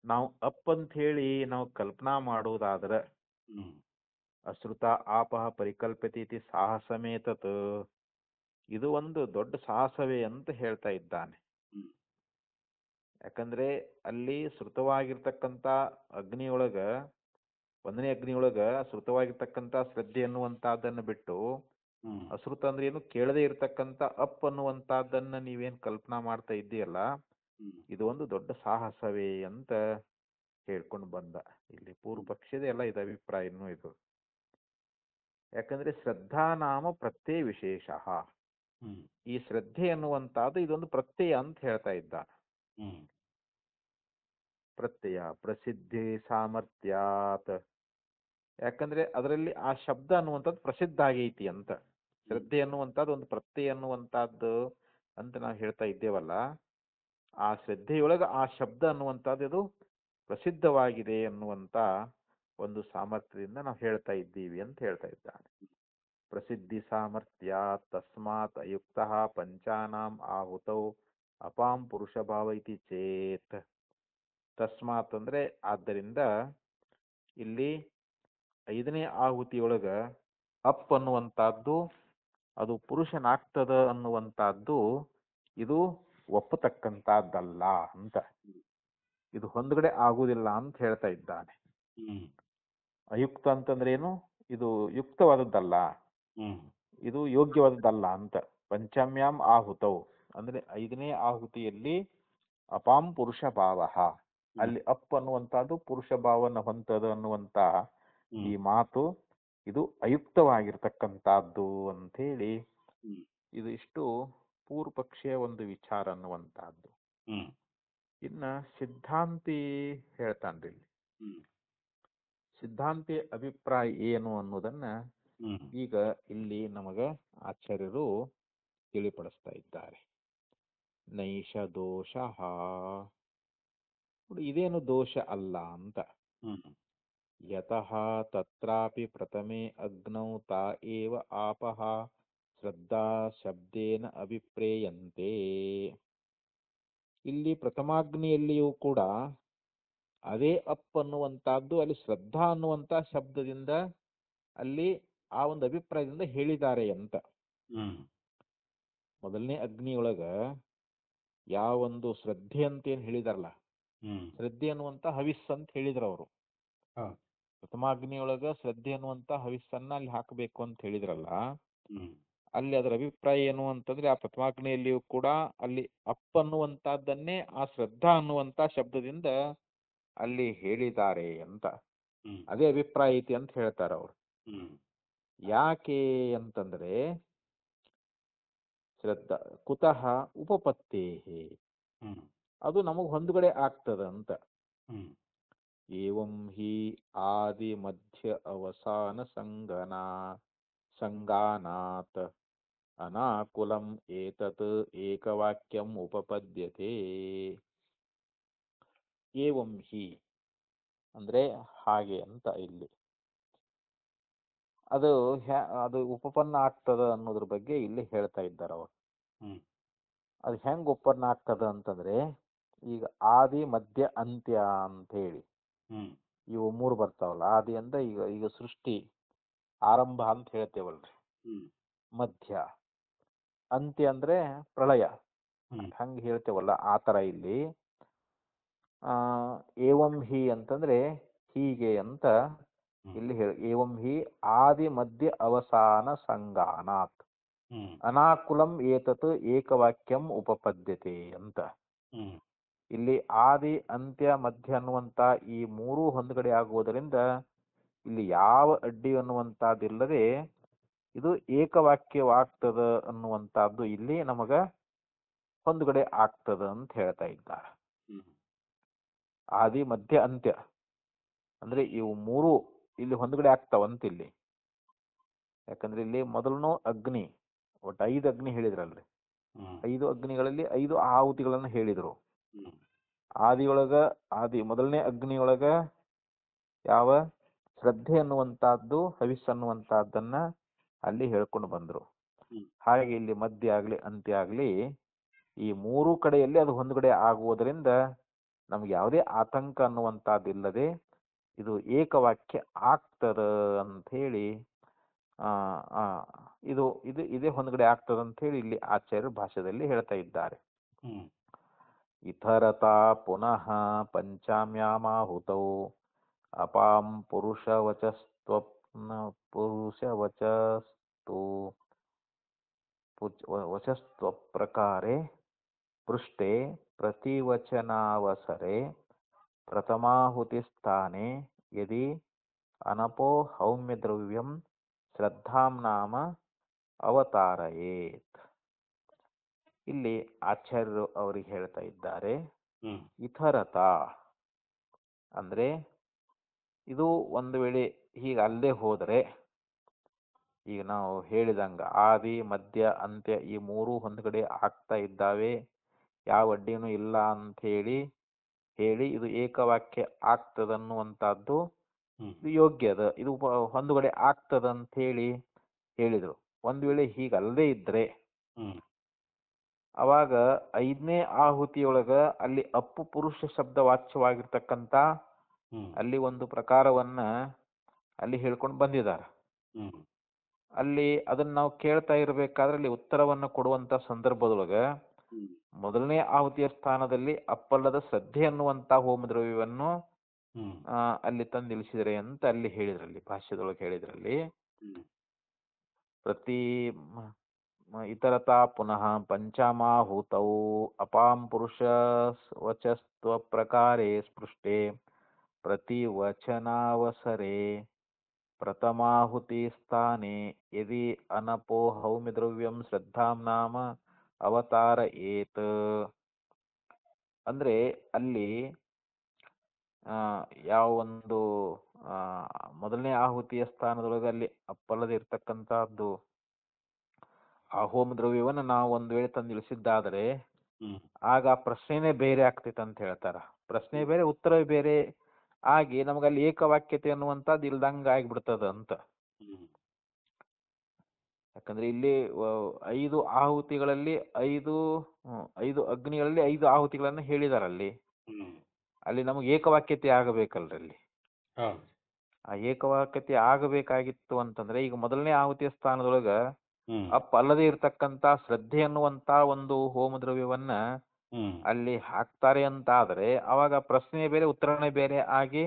ನಾವು ಅಪ್ ಅಂತ ಹೇಳಿ ನಾವು ಕಲ್ಪನಾ ಮಾಡುವುದಾದ್ರೆ ಹ್ಮ್ ಅಶ್ರುತ ಆಪಹ ಪರಿಕಲ್ಪತೀತಿ ಸಾಹಸಮೇತತ್, ಇದು ಒಂದು ದೊಡ್ಡ ಸಾಹಸವೇ ಅಂತ ಹೇಳ್ತಾ ಇದ್ದಾನೆ. ಹ್ಮ್ ಯಾಕಂದ್ರೆ ಅಲ್ಲಿ ಶ್ರುತವಾಗಿರ್ತಕ್ಕಂಥ ಅಗ್ನಿಯೊಳಗ, ಒಂದನೇ ಅಗ್ನಿಯೊಳಗ ಶ್ರುತವಾಗಿರ್ತಕ್ಕಂಥ ಶ್ರದ್ಧೆ ಅನ್ನುವಂತಹದ್ದನ್ನು ಬಿಟ್ಟು ಹ್ಮ್ ಅಶ್ರುತ ಅಂದ್ರೆ ಏನು? ಕೇಳದೇ ಇರ್ತಕ್ಕಂಥ ಅಪ್ ಅನ್ನುವಂತಹದ್ದನ್ನ ನೀವೇನ್ ಕಲ್ಪನಾ ಮಾಡ್ತಾ ಇದ್ದೀಯಲ್ಲ, ಹ್ಮ್ ಇದು ಒಂದು ದೊಡ್ಡ ಸಾಹಸವೇ ಅಂತ ಹೇಳ್ಕೊಂಡು ಬಂದ. ಇಲ್ಲಿ ಪೂರ್ವ ಪಕ್ಷದ ಎಲ್ಲ ಇದು ಅಭಿಪ್ರಾಯನೂ ಇದು. ಯಾಕಂದ್ರೆ ಶ್ರದ್ಧಾ ನಾಮ ಪ್ರತ್ಯಯ ವಿಶೇಷ. ಹ್ಮ್ ಈ ಶ್ರದ್ಧೆ ಅನ್ನುವಂತಹದ್ದು ಇದೊಂದು ಪ್ರತ್ಯಯ ಅಂತ ಹೇಳ್ತಾ ಇದ್ದ. ಹ್ಮ್ ಪ್ರತ್ಯಯ ಪ್ರಸಿದ್ಧಿ ಸಾಮರ್ಥ್ಯಾತ್. ಯಾಕಂದ್ರೆ ಅದರಲ್ಲಿ ಆ ಶಬ್ದ ಅನ್ನುವಂಥದ್ದು ಪ್ರಸಿದ್ಧ ಆಗೈತಿ ಅಂತ. ಶ್ರದ್ಧೆ ಅನ್ನುವಂಥದ್ದು ಒಂದು ಪ್ರತ್ಯಯ ಅನ್ನುವಂಥದ್ದು ಅಂತ ನಾವು ಹೇಳ್ತಾ ಇದ್ದೇವಲ್ಲ, ಆ ಶ್ರದ್ಧೆಯೊಳಗ ಆ ಶಬ್ದ ಅನ್ನುವಂಥದ್ದು ಇದು ಪ್ರಸಿದ್ಧವಾಗಿದೆ ಅನ್ನುವಂಥ ಒಂದು ಸಾಮರ್ಥ್ಯದಿಂದ ನಾವು ಹೇಳ್ತಾ ಇದ್ದೀವಿ ಅಂತ ಹೇಳ್ತಾ ಇದ್ದಾನೆ. ಪ್ರಸಿದ್ಧಿ ಸಾಮರ್ಥ್ಯ ತಸ್ಮಾತ್ ಅಯುಕ್ತ ಪಂಚಾನಾಂ ಆಹುತೌ ಅಪಾಂ ಪುರುಷ ಭಾವ ಇತಿ ಚೇತ್. ತಸ್ಮಾತ್ ಅಂದ್ರೆ ಆದ್ದರಿಂದ, ಇಲ್ಲಿ 5ನೇ ಆಹುತಿಯೊಳಗ ಅಪ್ ಅನ್ನುವಂತಹದ್ದು ಅದು ಪುರುಷನಾಗ್ತದ ಅನ್ನುವಂತಹದ್ದು ಇದು ಒಪ್ಪತಕ್ಕಂತಹದ್ದಲ್ಲ ಅಂತ. ಇದು ಹೊಂದಗಡೆ ಆಗುವುದಿಲ್ಲ ಅಂತ ಹೇಳ್ತಾ ಇದ್ದಾನೆ. ಹ್ಮ್ ಅಯುಕ್ತ ಅಂತಂದ್ರೆ ಏನು? ಇದು ಯುಕ್ತವಾದದ್ದಲ್ಲ, ಹ್ಮ್ ಇದು ಯೋಗ್ಯವಾದದ್ದಲ್ಲ ಅಂತ. ಪಂಚಮ್ಯಾಂ ಆಹುತೌ ಅಂದ್ರೆ 5ನೇ ಆಹುತಿಯಲ್ಲಿ ಅಪಾಂ ಪುರುಷ ಭಾವ, ಅಲ್ಲಿ ಅಪ್ ಅನ್ನುವಂತಹದ್ದು ಪುರುಷ ಭಾವನ ಹೊಂತದ ಅನ್ನುವಂತ ಈ ಮಾತು ಇದು ಅಯುಕ್ತವಾಗಿರ್ತಕ್ಕಂಥದ್ದು ಅಂಥೇಳಿ ಹ್ಮ್ ಇದು ಇಷ್ಟು ಪೂರ್ವಪಕ್ಷೀಯ ಒಂದು ವಿಚಾರ ಅನ್ನುವಂಥದ್ದು. ಹ್ಮ್ ಇನ್ನ ಸಿದ್ಧಾಂತಿ ಹೇಳ್ತಾನ್ರಿ ಇಲ್ಲಿ. ಹ್ಮ್ ಸಿದ್ಧಾಂತಿ ಅಭಿಪ್ರಾಯ ಏನು ಅನ್ನೋದನ್ನ ಹ್ಮ್ ಈಗ ಇಲ್ಲಿ ನಮಗ ಆಚಾರ್ಯರು ತಿಳಿಪಡಿಸ್ತಾ ಇದ್ದಾರೆ. ನೈಷ ದೋಷ, ಇದೇನು ದೋಷ ಅಲ್ಲ ಅಂತ. ಹ್ಮ್ ಯತಃ ತತ್ರಾಪಿ ಪ್ರಥಮೆ ಅಗ್ನೌ ತಾ ಏವ ಆಪಃ ಶ್ರದ್ಧಾ ಶಬ್ದೇನ ಅಭಿಪ್ರೇಯಂತೆ. ಇಲ್ಲಿ ಪ್ರಥಮಾಗ್ನಿಯಲ್ಲಿಯೂ ಕೂಡ ಅದೇ ಅಪ್ ಅನ್ನುವಂತಹದ್ದು ಅಲ್ಲಿ ಶ್ರದ್ಧಾ ಅನ್ನುವಂತ ಶಬ್ದದಿಂದ ಅಲ್ಲಿ ಆ ಒಂದು ಅಭಿಪ್ರಾಯದಿಂದ ಹೇಳಿದ್ದಾರೆ ಅಂತ. ಹ್ಮ್ ಮೊದಲನೇ ಅಗ್ನಿಯೊಳಗ ಯಾವೊಂದು ಶ್ರದ್ಧೆ ಅಂತ ಏನ್ ಹೇಳಿದಾರಲ್ಲ, ಹ್ಮ್ ಶ್ರದ್ಧೆ ಅನ್ನುವಂತ ಹವಿಸ್ ಅಂತ ಹೇಳಿದ್ರು ಅವರು. ಹೌದು. ಪ್ರಥಮಾಗ್ನಿಯೊಳಗ ಶ್ರದ್ಧೆ ಅನ್ನುವಂತ ಹವಿಸ್ಸನ್ನ ಅಲ್ಲಿ ಹಾಕಬೇಕು ಅಂತ ಹೇಳಿದ್ರಲ್ಲ, ಹ್ಮ್ ಅಲ್ಲಿ ಅದರ ಅಭಿಪ್ರಾಯ ಏನು ಅಂತಂದ್ರೆ ಆ ಪ್ರಥಮಾಗ್ನಿಯಲ್ಲಿಯೂ ಕೂಡ ಅಲ್ಲಿ ಅಪ್ ಅನ್ನುವಂತಹದ್ದನ್ನೇ ಆ ಶ್ರದ್ಧಾ ಅನ್ನುವಂತ ಶಬ್ದದಿಂದ ಅಲ್ಲಿ ಹೇಳಿದ್ದಾರೆ ಅಂತ. ಹ್ಮ್ ಅದೇ ಅಭಿಪ್ರಾಯ ಐತಿ ಅಂತ ಹೇಳ್ತಾರ ಅವರು. ಹ್ಮ್ ಯಾಕೆ ಅಂತಂದ್ರೆ ಶ್ರದ್ಧಾ ಕುತಃ ಉಪಪತ್ತೇ, ಹ್ಮ್ ಅದು ನಮಗ್ ಹೊಂದುಗಡೆ ಆಗ್ತದ ಅಂತ. ಹ್ಮ್ ಏವಂ ಹಿ ಆದಿ ಮಧ್ಯ ಅವಸಾನ ಸಂಗಾನಾತ್ ಅನಾಕುಲಂ ಏತತ್ ಏಕವಾಕ್ಯಂ ಉಪಪದ್ಯತೆ. ಏವಂ ಹಿ ಅಂದ್ರೆ ಹಾಗೆ ಅಂತ ಇಲ್ಲಿ ಅದು ಅದು ಉಪಪನ್ನ ಆಗ್ತದ ಅನ್ನೋದ್ರ ಬಗ್ಗೆ ಇಲ್ಲಿ ಹೇಳ್ತಾ ಇದ್ದಾರೆ ಅವರು. ಹ್ಮ್ ಅದು ಹೆಂಗ್ ಉಪಪನ್ನ ಆಗ್ತದ ಅಂತಂದ್ರೆ, ಈಗ ಆದಿ ಮಧ್ಯ ಅಂತ್ಯ ಅಂತ ಹೇಳಿ ಹ್ಮ್ ಇವು ಮೂರು ಬರ್ತಾವಲ್ಲ. ಆದಿ ಅಂದ್ರೆ ಈಗ ಈಗ ಸೃಷ್ಟಿ ಆರಂಭ ಅಂತ ಹೇಳ್ತೇವಲ್ರಿ, ಹ್ಮ್ ಮಧ್ಯ, ಅಂತ್ಯ ಅಂದ್ರೆ ಪ್ರಳಯ, ಹ್ಮ್ ಹಂಗ ಹೇಳ್ತೇವಲ್ಲ ಆ ತರ ಇಲ್ಲಿ ಏವಂ ಹಿ ಅಂತಂದ್ರೆ ಹೀಗೆ ಅಂತ ಇಲ್ಲಿ ಏವಂ ಹಿ ಆದಿ ಮಧ್ಯ ಅವಸಾನ ಸಂಗಾನಾತ್ ಹ್ಮ್ ಅನಾಕುಲಂ ಏತತ್ ಏಕವಾಕ್ಯಂ ಉಪಪದ್ಯತೆ ಅಂತ. ಹ್ಮ್ ಇಲ್ಲಿ ಆದಿ ಅಂತ್ಯ ಮಧ್ಯ ಅನ್ನುವಂತ ಈ ಮೂರೂ ಹೊಂದ್ಗಡೆ ಆಗುವುದರಿಂದ ಇಲ್ಲಿ ಯಾವ ಅಡ್ಡಿ ಅನ್ನುವಂತಹದ್ದಿಲ್ಲದೆ ಇದು ಏಕವಾಕ್ಯವಾಗ್ತದ ಅನ್ನುವಂತಹದ್ದು ಇಲ್ಲಿ ನಮಗ ಹೊಂದ್ಗಡೆ ಆಗ್ತದ ಅಂತ ಹೇಳ್ತಾ ಇದ್ದಾರೆ. ಹ್ಮ್ ಆದಿ ಮಧ್ಯ ಅಂತ್ಯ ಅಂದ್ರೆ ಇವು ಮೂರು ಇಲ್ಲಿ ಹೊಂದ್ಗಡೆ ಆಗ್ತಾವಂತ ಇಲ್ಲಿ. ಯಾಕಂದ್ರೆ ಇಲ್ಲಿ ಮೊದಲನು ಅಗ್ನಿ, ಒಟ್ಟು 5 ಅಗ್ನಿ ಹೇಳಿದ್ರಲ್ರಿ. ಹ್ಮ್ 5 ಅಗ್ನಿಗಳಲ್ಲಿ 5 ಆಹುತಿಗಳನ್ನ ಹೇಳಿದ್ರು. ಹ್ಮ್ ಆದಿ ಮೊದಲನೇ ಅಗ್ನಿಯೊಳಗ ಯಾವ ಶ್ರದ್ಧೆ ಅನ್ನುವಂತಹದ್ದು ಹವಿಸ್ ಅನ್ನುವಂತಹದ್ದನ್ನ ಅಲ್ಲಿ ಹೇಳ್ಕೊಂಡು ಬಂದ್ರು. ಹ್ಮ್ ಹಾಗೆ ಇಲ್ಲಿ ಮಧ್ಯ ಆಗ್ಲಿ ಅಂತ್ಯ ಆಗ್ಲಿ ಈ ಮೂರು ಕಡೆಯಲ್ಲಿ ಅದು ಹೊಂದ್ಗಡೆ ಆಗುವುದರಿಂದ ನಮ್ಗೆ ಯಾವುದೇ ಆತಂಕ ಅನ್ನುವಂತಹದ್ದಿಲ್ಲದೆ ಇದು ಏಕವಾಕ್ಯ ಆಗ್ತದ ಅಂತ ಹೇಳಿ ಇದು ಇದು ಇದೇ ಹೊಂದ್ಗಡೆ ಆಗ್ತದ ಅಂತ ಹೇಳಿ ಇಲ್ಲಿ ಆಚಾರ್ಯರು ಭಾಷೆಯಲ್ಲಿ ಹೇಳ್ತಾ ಇದ್ದಾರೆ. ಹ್ಮ್ ಇತರತಾ ಪುನಃ ಪಂಚಾಮ್ಯಾಮಾಹುತೌ ಅಪಾಂ ವಚಸ್ತ್ವಪ್ರಕಾರೆ ಪೃಷ್ಟೆ ಪ್ರತಿವಚನಾವಸರೆ ಪ್ರಥಮಾಹುತಿಸ್ಥಾನೆ ಯದಿ ಅನಪೋ ಹೌಮ್ಯದ್ರವ್ಯಂ ಶ್ರದ್ಧಾಂ ನಾಮ ಅವತಾರಯೇತ್. ಇಲ್ಲಿ ಆಚಾರ್ಯರು ಅವರಿಗೆ ಹೇಳ್ತಾ ಇದ್ದಾರೆ, ಇತರತ ಅಂದ್ರೆ ಇದು ಒಂದು ವೇಳೆ ಹೀಗೆ ಅಲ್ಲದೆ ಹೋದರೆ, ಈಗ ನಾವು ಹೇಳಿದಂಗ ಆದಿ ಮಧ್ಯ ಅಂತ್ಯ ಈ ಮೂರು ಹೊಂದ್ಗಡೆ ಆಗ್ತಾ ಇದ್ದಾವೆ, ಯಾವ ಅಡ್ಡಿನೂ ಇಲ್ಲ ಅಂತ ಹೇಳಿ ಇದು ಏಕವಾಕ್ಯ ಆಗ್ತದನ್ನುವಂತಹದ್ದು ಇದು ಯೋಗ್ಯ ಅದ, ಇದು ಹೊಂದುಗಡೆ ಆಗ್ತದ ಅಂತ ಹೇಳಿದ್ರು. ಒಂದ್ ವೇಳೆ ಹೀಗಲ್ಲದೆ ಇದ್ರೆ ಅವಾಗ 5ನೇ ಆಹುತಿಯೊಳಗ ಅಲ್ಲಿ ಅಪ್ಪು ಪುರುಷ ಶಬ್ದ ವಾಚ್ಯವಾಗಿರ್ತಕ್ಕಂಥ ಅಲ್ಲಿ ಒಂದು ಪ್ರಕಾರವನ್ನ ಅಲ್ಲಿ ಹೇಳ್ಕೊಂಡು ಬಂದಿದ್ದಾರೆ. ಅಲ್ಲಿ ಅದನ್ನ ನಾವು ಕೇಳ್ತಾ ಇರ್ಬೇಕಾದ್ರೆ ಅಲ್ಲಿ ಉತ್ತರವನ್ನು ಕೊಡುವಂತ ಸಂದರ್ಭದೊಳಗ ಮೊದಲನೇ ಆಹುತಿಯ ಸ್ಥಾನದಲ್ಲಿ ಅಪ್ಪಲ್ಲದ ಶ್ರದ್ಧೆ ಅನ್ನುವಂತ ಹೋಮ ದ್ರವ್ಯವನ್ನು ಅಲ್ಲಿ ತಂದಿಳಿಸಿದರೆ ಅಂತ ಅಲ್ಲಿ ಹೇಳಿದ್ರಲ್ಲಿ, ಭಾಷ್ಯದೊಳಗೆ ಹೇಳಿದ್ರಲ್ಲಿ. ಪ್ರತಿ ಇತರತಾ ಪುನಃ ಪಂಚಮಾಹುತೌ ಅಪಾಂ ಪುರುಷ ವಚಸ್ತ್ವ ಪ್ರಕಾರೇ ಸ್ಪೃಷ್ಟೆ ಪ್ರತಿ ವಚನಾವಸರೆ ಪ್ರಥಮಾಹುತಿ ಸ್ಥಾನೆ ಯದಿ ಅನಪೋ ಹೌಮಿ ದ್ರವ್ಯಂ ಶ್ರದ್ಧಾಂ ನಾಮ ಅವತಾರ ಏತ್. ಅಂದ್ರೆ ಅಲ್ಲಿ ಯಾವ ಒಂದು ಮೊದಲನೇ ಆಹುತಿಯ ಸ್ಥಾನದೊಳಗೆ ಅಲ್ಲಿ ಅಪ್ಪಲ್ಲದೆ ಇರ್ತಕ್ಕಂಥದ್ದು ಆ ಹೋಮ ದ್ರವ್ಯವನ್ನು ನಾವು ಒಂದು ವೇಳೆ ತಂದು ಇಳಿಸಿದ್ದಾದರೆ ಆಗ ಪ್ರಶ್ನೆನೇ ಬೇರೆ ಆಗ್ತೈತೆ ಅಂತ ಹೇಳ್ತಾರ. ಪ್ರಶ್ನೆ ಬೇರೆ ಉತ್ತರವೇ ಬೇರೆ ಆಗಿ ನಮಗಲ್ಲಿ ಏಕವಾಕ್ಯತೆ ಅನ್ನುವಂಥದ್ದು ಇಲ್ದಂಗ ಆಗಿಬಿಡ್ತದ ಅಂತ. ಯಾಕಂದ್ರೆ ಇಲ್ಲಿ 5 ಆಹುತಿಗಳಲ್ಲಿ 5 ಅಗ್ನಿಗಳಲ್ಲಿ 5 ಆಹುತಿಗಳನ್ನ ಹೇಳಿದಾರಲ್ಲಿ. ಅಲ್ಲಿ ನಮಗೆ ಏಕವಾಕ್ಯತೆ ಆಗಬೇಕಲ್ರಿ ಅಲ್ಲಿ. ಆ ಏಕವಾಕ್ಯತೆ ಆಗಬೇಕಾಗಿತ್ತು ಅಂತಂದ್ರೆ ಈಗ ಮೊದಲನೇ ಆಹುತಿಯ ಸ್ಥಾನದೊಳಗ ಅಲ್ಲದೆ ಇರ್ತಕ್ಕಂತ ಶ್ರದ್ಧೆ ಅನ್ನುವಂತ ಒಂದು ಹೋಮ ದ್ರವ್ಯವನ್ನ ಅಲ್ಲಿ ಹಾಕ್ತಾರೆ ಅಂತ ಆದ್ರೆ ಅವಾಗ ಪ್ರಶ್ನೆ ಬೇರೆ ಉತ್ತರನೇ ಬೇರೆ ಆಗಿ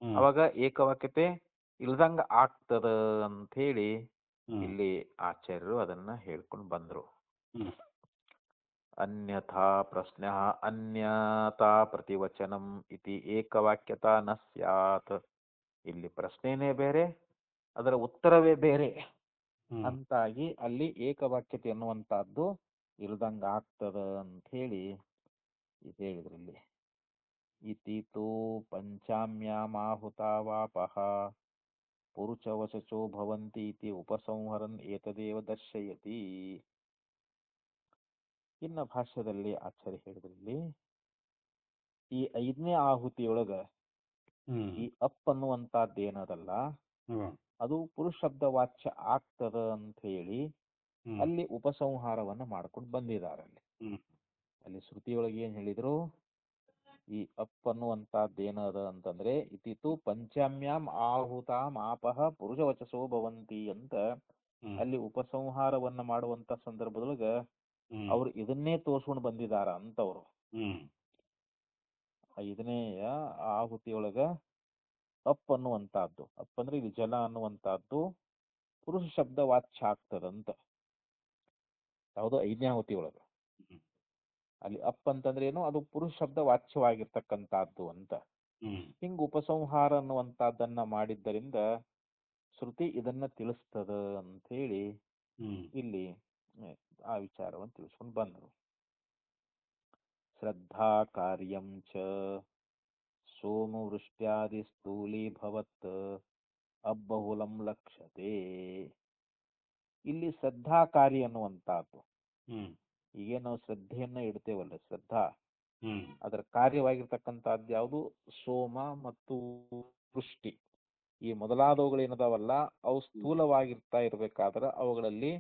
ಅವಾಗ ಏಕವಾಕ್ಯತೆ ಇಲ್ದಂಗ ಆಗ್ತದ ಅಂತ ಹೇಳಿ ಇಲ್ಲಿ ಆಚಾರ್ಯರು ಅದನ್ನ ಹೇಳ್ಕೊಂಡು ಬಂದ್ರು. ಅನ್ಯಥಾ ಪ್ರಶ್ನ ಅನ್ಯತಾ ಪ್ರತಿವಚನಂ ಇತಿ ಏಕವಾಕ್ಯತಾ ನ ಸ್ಯಾತ್. ಇಲ್ಲಿ ಪ್ರಶ್ನೆನೇ ಬೇರೆ ಅದರ ಉತ್ತರವೇ ಬೇರೆ ಅಂತಾಗಿ ಅಲ್ಲಿ ಏಕವಾಕ್ಯತೆ ಅನ್ನುವಂತಹದ್ದು ಇಲ್ದಂಗ ಆಗ್ತದ ಅಂತ ಹೇಳಿ ಹೇಳಿದ್ರಲ್ಲಿ. ಇತಿ ತೋ ಪಂಚಾಮ್ಯಾಮಾಹುತಾವಾಪಃ ಪುರುಷವಚಚೋ ಭವಂತಿ ಇತಿ ಉಪಸಂಹರನ್ ಏತದೇವ ದರ್ಶಯತಿ. ಇನ್ನ ಭಾಷ್ಯದಲ್ಲಿ ಆಚಾರ್ಯ ಹೇಳಿದ್ರಲ್ಲಿ ಈ 5ನೇ ಆಹುತಿಯೊಳಗ ಈ ಅಪ್ ಅನ್ನುವಂತದ್ದೇನದಲ್ಲ ಅದು ಪುರುಷ ಶಬ್ದ ವಾಚ್ಯ ಆಗ್ತದ ಅಂತ ಹೇಳಿ ಅಲ್ಲಿ ಉಪಸಂಹಾರವನ್ನ ಮಾಡ್ಕೊಂಡು ಬಂದಿದ್ದಾರೆ. ಅಲ್ಲಿ ಶ್ರುತಿಯೊಳಗೆ ಏನ್ ಹೇಳಿದ್ರು, ಈ ಅಪ್ ಅನ್ನುವಂತದ್ದೇನದ ಅಂತಂದ್ರೆ ಇತಿತು ಪಂಚಮ್ಯಾಂ ಆಹುತಾಂ ಆಪಹ ಪುರುಷ ವಚಸೋ ಭವಂತಿ ಅಂತ ಅಲ್ಲಿ ಉಪಸಂಹಾರವನ್ನ ಮಾಡುವಂತ ಸಂದರ್ಭದೊಳಗ ಅವ್ರು ಇದನ್ನೇ ತೋರ್ಸ್ಕೊಂಡು ಬಂದಿದಾರ ಅಂತವ್ರು. 5ನೇಯ ಆಹುತಿಯೊಳಗ ಅಪ್ ಅನ್ನುವಂತಹದ್ದು, ಅಪ್ ಅಂದ್ರೆ ಇದು ಜಲ ಅನ್ನುವಂತಹದ್ದು ಪುರುಷ ಶಬ್ದ ವಾಚ್ಯ ಆಗ್ತದಂತ. ಯಾವುದು 5ನೇ ಆಹುತಿಯೊಳಗ ಅಲ್ಲಿ ಅಪ್ ಅಂತಂದ್ರೆ ಏನು, ಅದು ಪುರುಷ ಶಬ್ದ ವಾಚ್ಯವಾಗಿರ್ತಕ್ಕಂಥದ್ದು ಅಂತ. ಹಿಂಗ ಉಪಸಂಹಾರ ಅನ್ನುವಂತಹದ್ದನ್ನ ಮಾಡಿದ್ದರಿಂದ ಶ್ರುತಿ ಇದನ್ನ ತಿಳಿಸ್ತದ ಅಂತ ಹೇಳಿ ಇಲ್ಲಿ ಆ ವಿಚಾರವನ್ನು ತಿಳಿಸ್ಕೊಂಡು ಬಂದರು. ಶ್ರದ್ಧಾ ಕಾರ್ಯಂ ಚ ಸೋಮವೃಷ್ಟ್ಯಾದಿ ಸ್ಥೂಲೀಭವತ್ ಅಬಹುಲಂ ಲಕ್ಷ್ಯತೆ. ಇಲ್ಲಿ ಶ್ರದ್ಧಾ ಕಾರ್ಯ ಅನ್ನುವಂತಹದ್ದು, ಈಗ ನಾವು ಶ್ರದ್ಧೆಯನ್ನ ಇಡ್ತೇವಲ್ಲ, ಶ್ರದ್ಧಾ ಅದರ ಕಾರ್ಯವಾಗಿರ್ತಕ್ಕಂಥದ್ದು ಯಾವುದು, ಸೋಮ ಮತ್ತು ವೃಷ್ಟಿ ಈ ಮೊದಲಾದವುಗಳೇನದಾವಲ್ಲ ಅವು ಸ್ಥೂಲವಾಗಿರ್ತಾ ಇರ್ಬೇಕಾದ್ರೆ ಅವುಗಳಲ್ಲಿ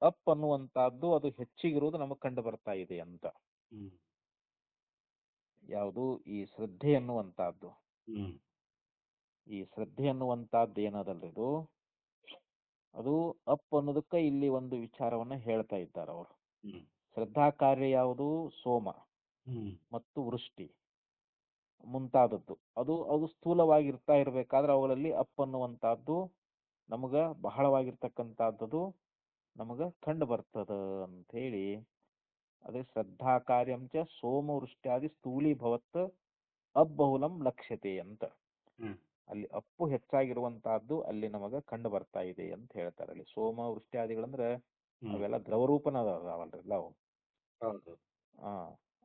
ಅಪ್ ಅನ್ನುವಂತಹದ್ದು ಅದು ಹೆಚ್ಚಿಗಿರುವುದು ನಮಗೆ ಕಂಡು ಬರ್ತಾ ಇದೆ ಅಂತ. ಯಾವುದು ಈ ಶ್ರದ್ಧೆ ಅನ್ನುವಂತಹದ್ದು, ಈ ಶ್ರದ್ಧೆ ಅನ್ನುವಂತಹದ್ದು ಏನದಲ್ರಿದು ಅದು ಅಪ್ ಅನ್ನೋದಕ್ಕೆ ಇಲ್ಲಿ ಒಂದು ವಿಚಾರವನ್ನ ಹೇಳ್ತಾ ಇದ್ದಾರೆ ಅವರು. ಶ್ರದ್ಧಾ ಕಾರ್ಯ ಯಾವುದು, ಸೋಮ ಮತ್ತು ವೃಷ್ಟಿ ಮುಂತಾದದ್ದು ಅದು ಸ್ಥೂಲವಾಗಿರ್ತಾ ಇರ್ಬೇಕಾದ್ರೆ ಅವುಗಳಲ್ಲಿ ಅಪ್ ಅನ್ನುವಂತಹದ್ದು ನಮಗ ಬಹಳವಾಗಿರ್ತಕ್ಕಂಥದ್ದು ನಮಗ ಕಂಡು ಬರ್ತದ ಅಂತ ಹೇಳಿ. ಅದೇ ಶ್ರದ್ಧಾ ಕಾರ್ಯಂಚ ಸೋಮವೃಷ್ಟ್ಯಾದಿ ಸ್ಥೂಲೀಭವತ್ ಅಬಹುಲಂ ಲಕ್ಷ್ಯತೆ ಅಂತ ಅಲ್ಲಿ ಅಪ್ಪು ಹೆಚ್ಚಾಗಿರುವಂತಹದ್ದು ಅಲ್ಲಿ ನಮಗ ಕಂಡು ಬರ್ತಾ ಇದೆ ಅಂತ ಹೇಳ್ತಾರೆ. ಅಲ್ಲಿ ಸೋಮ ವೃಷ್ಟ್ಯಾದಿಗಳಂದ್ರೆ ಅವೆಲ್ಲ ದ್ರವರೂಪನ ಅದಾವಲ್ರಿಲ್ಲ ಅವು.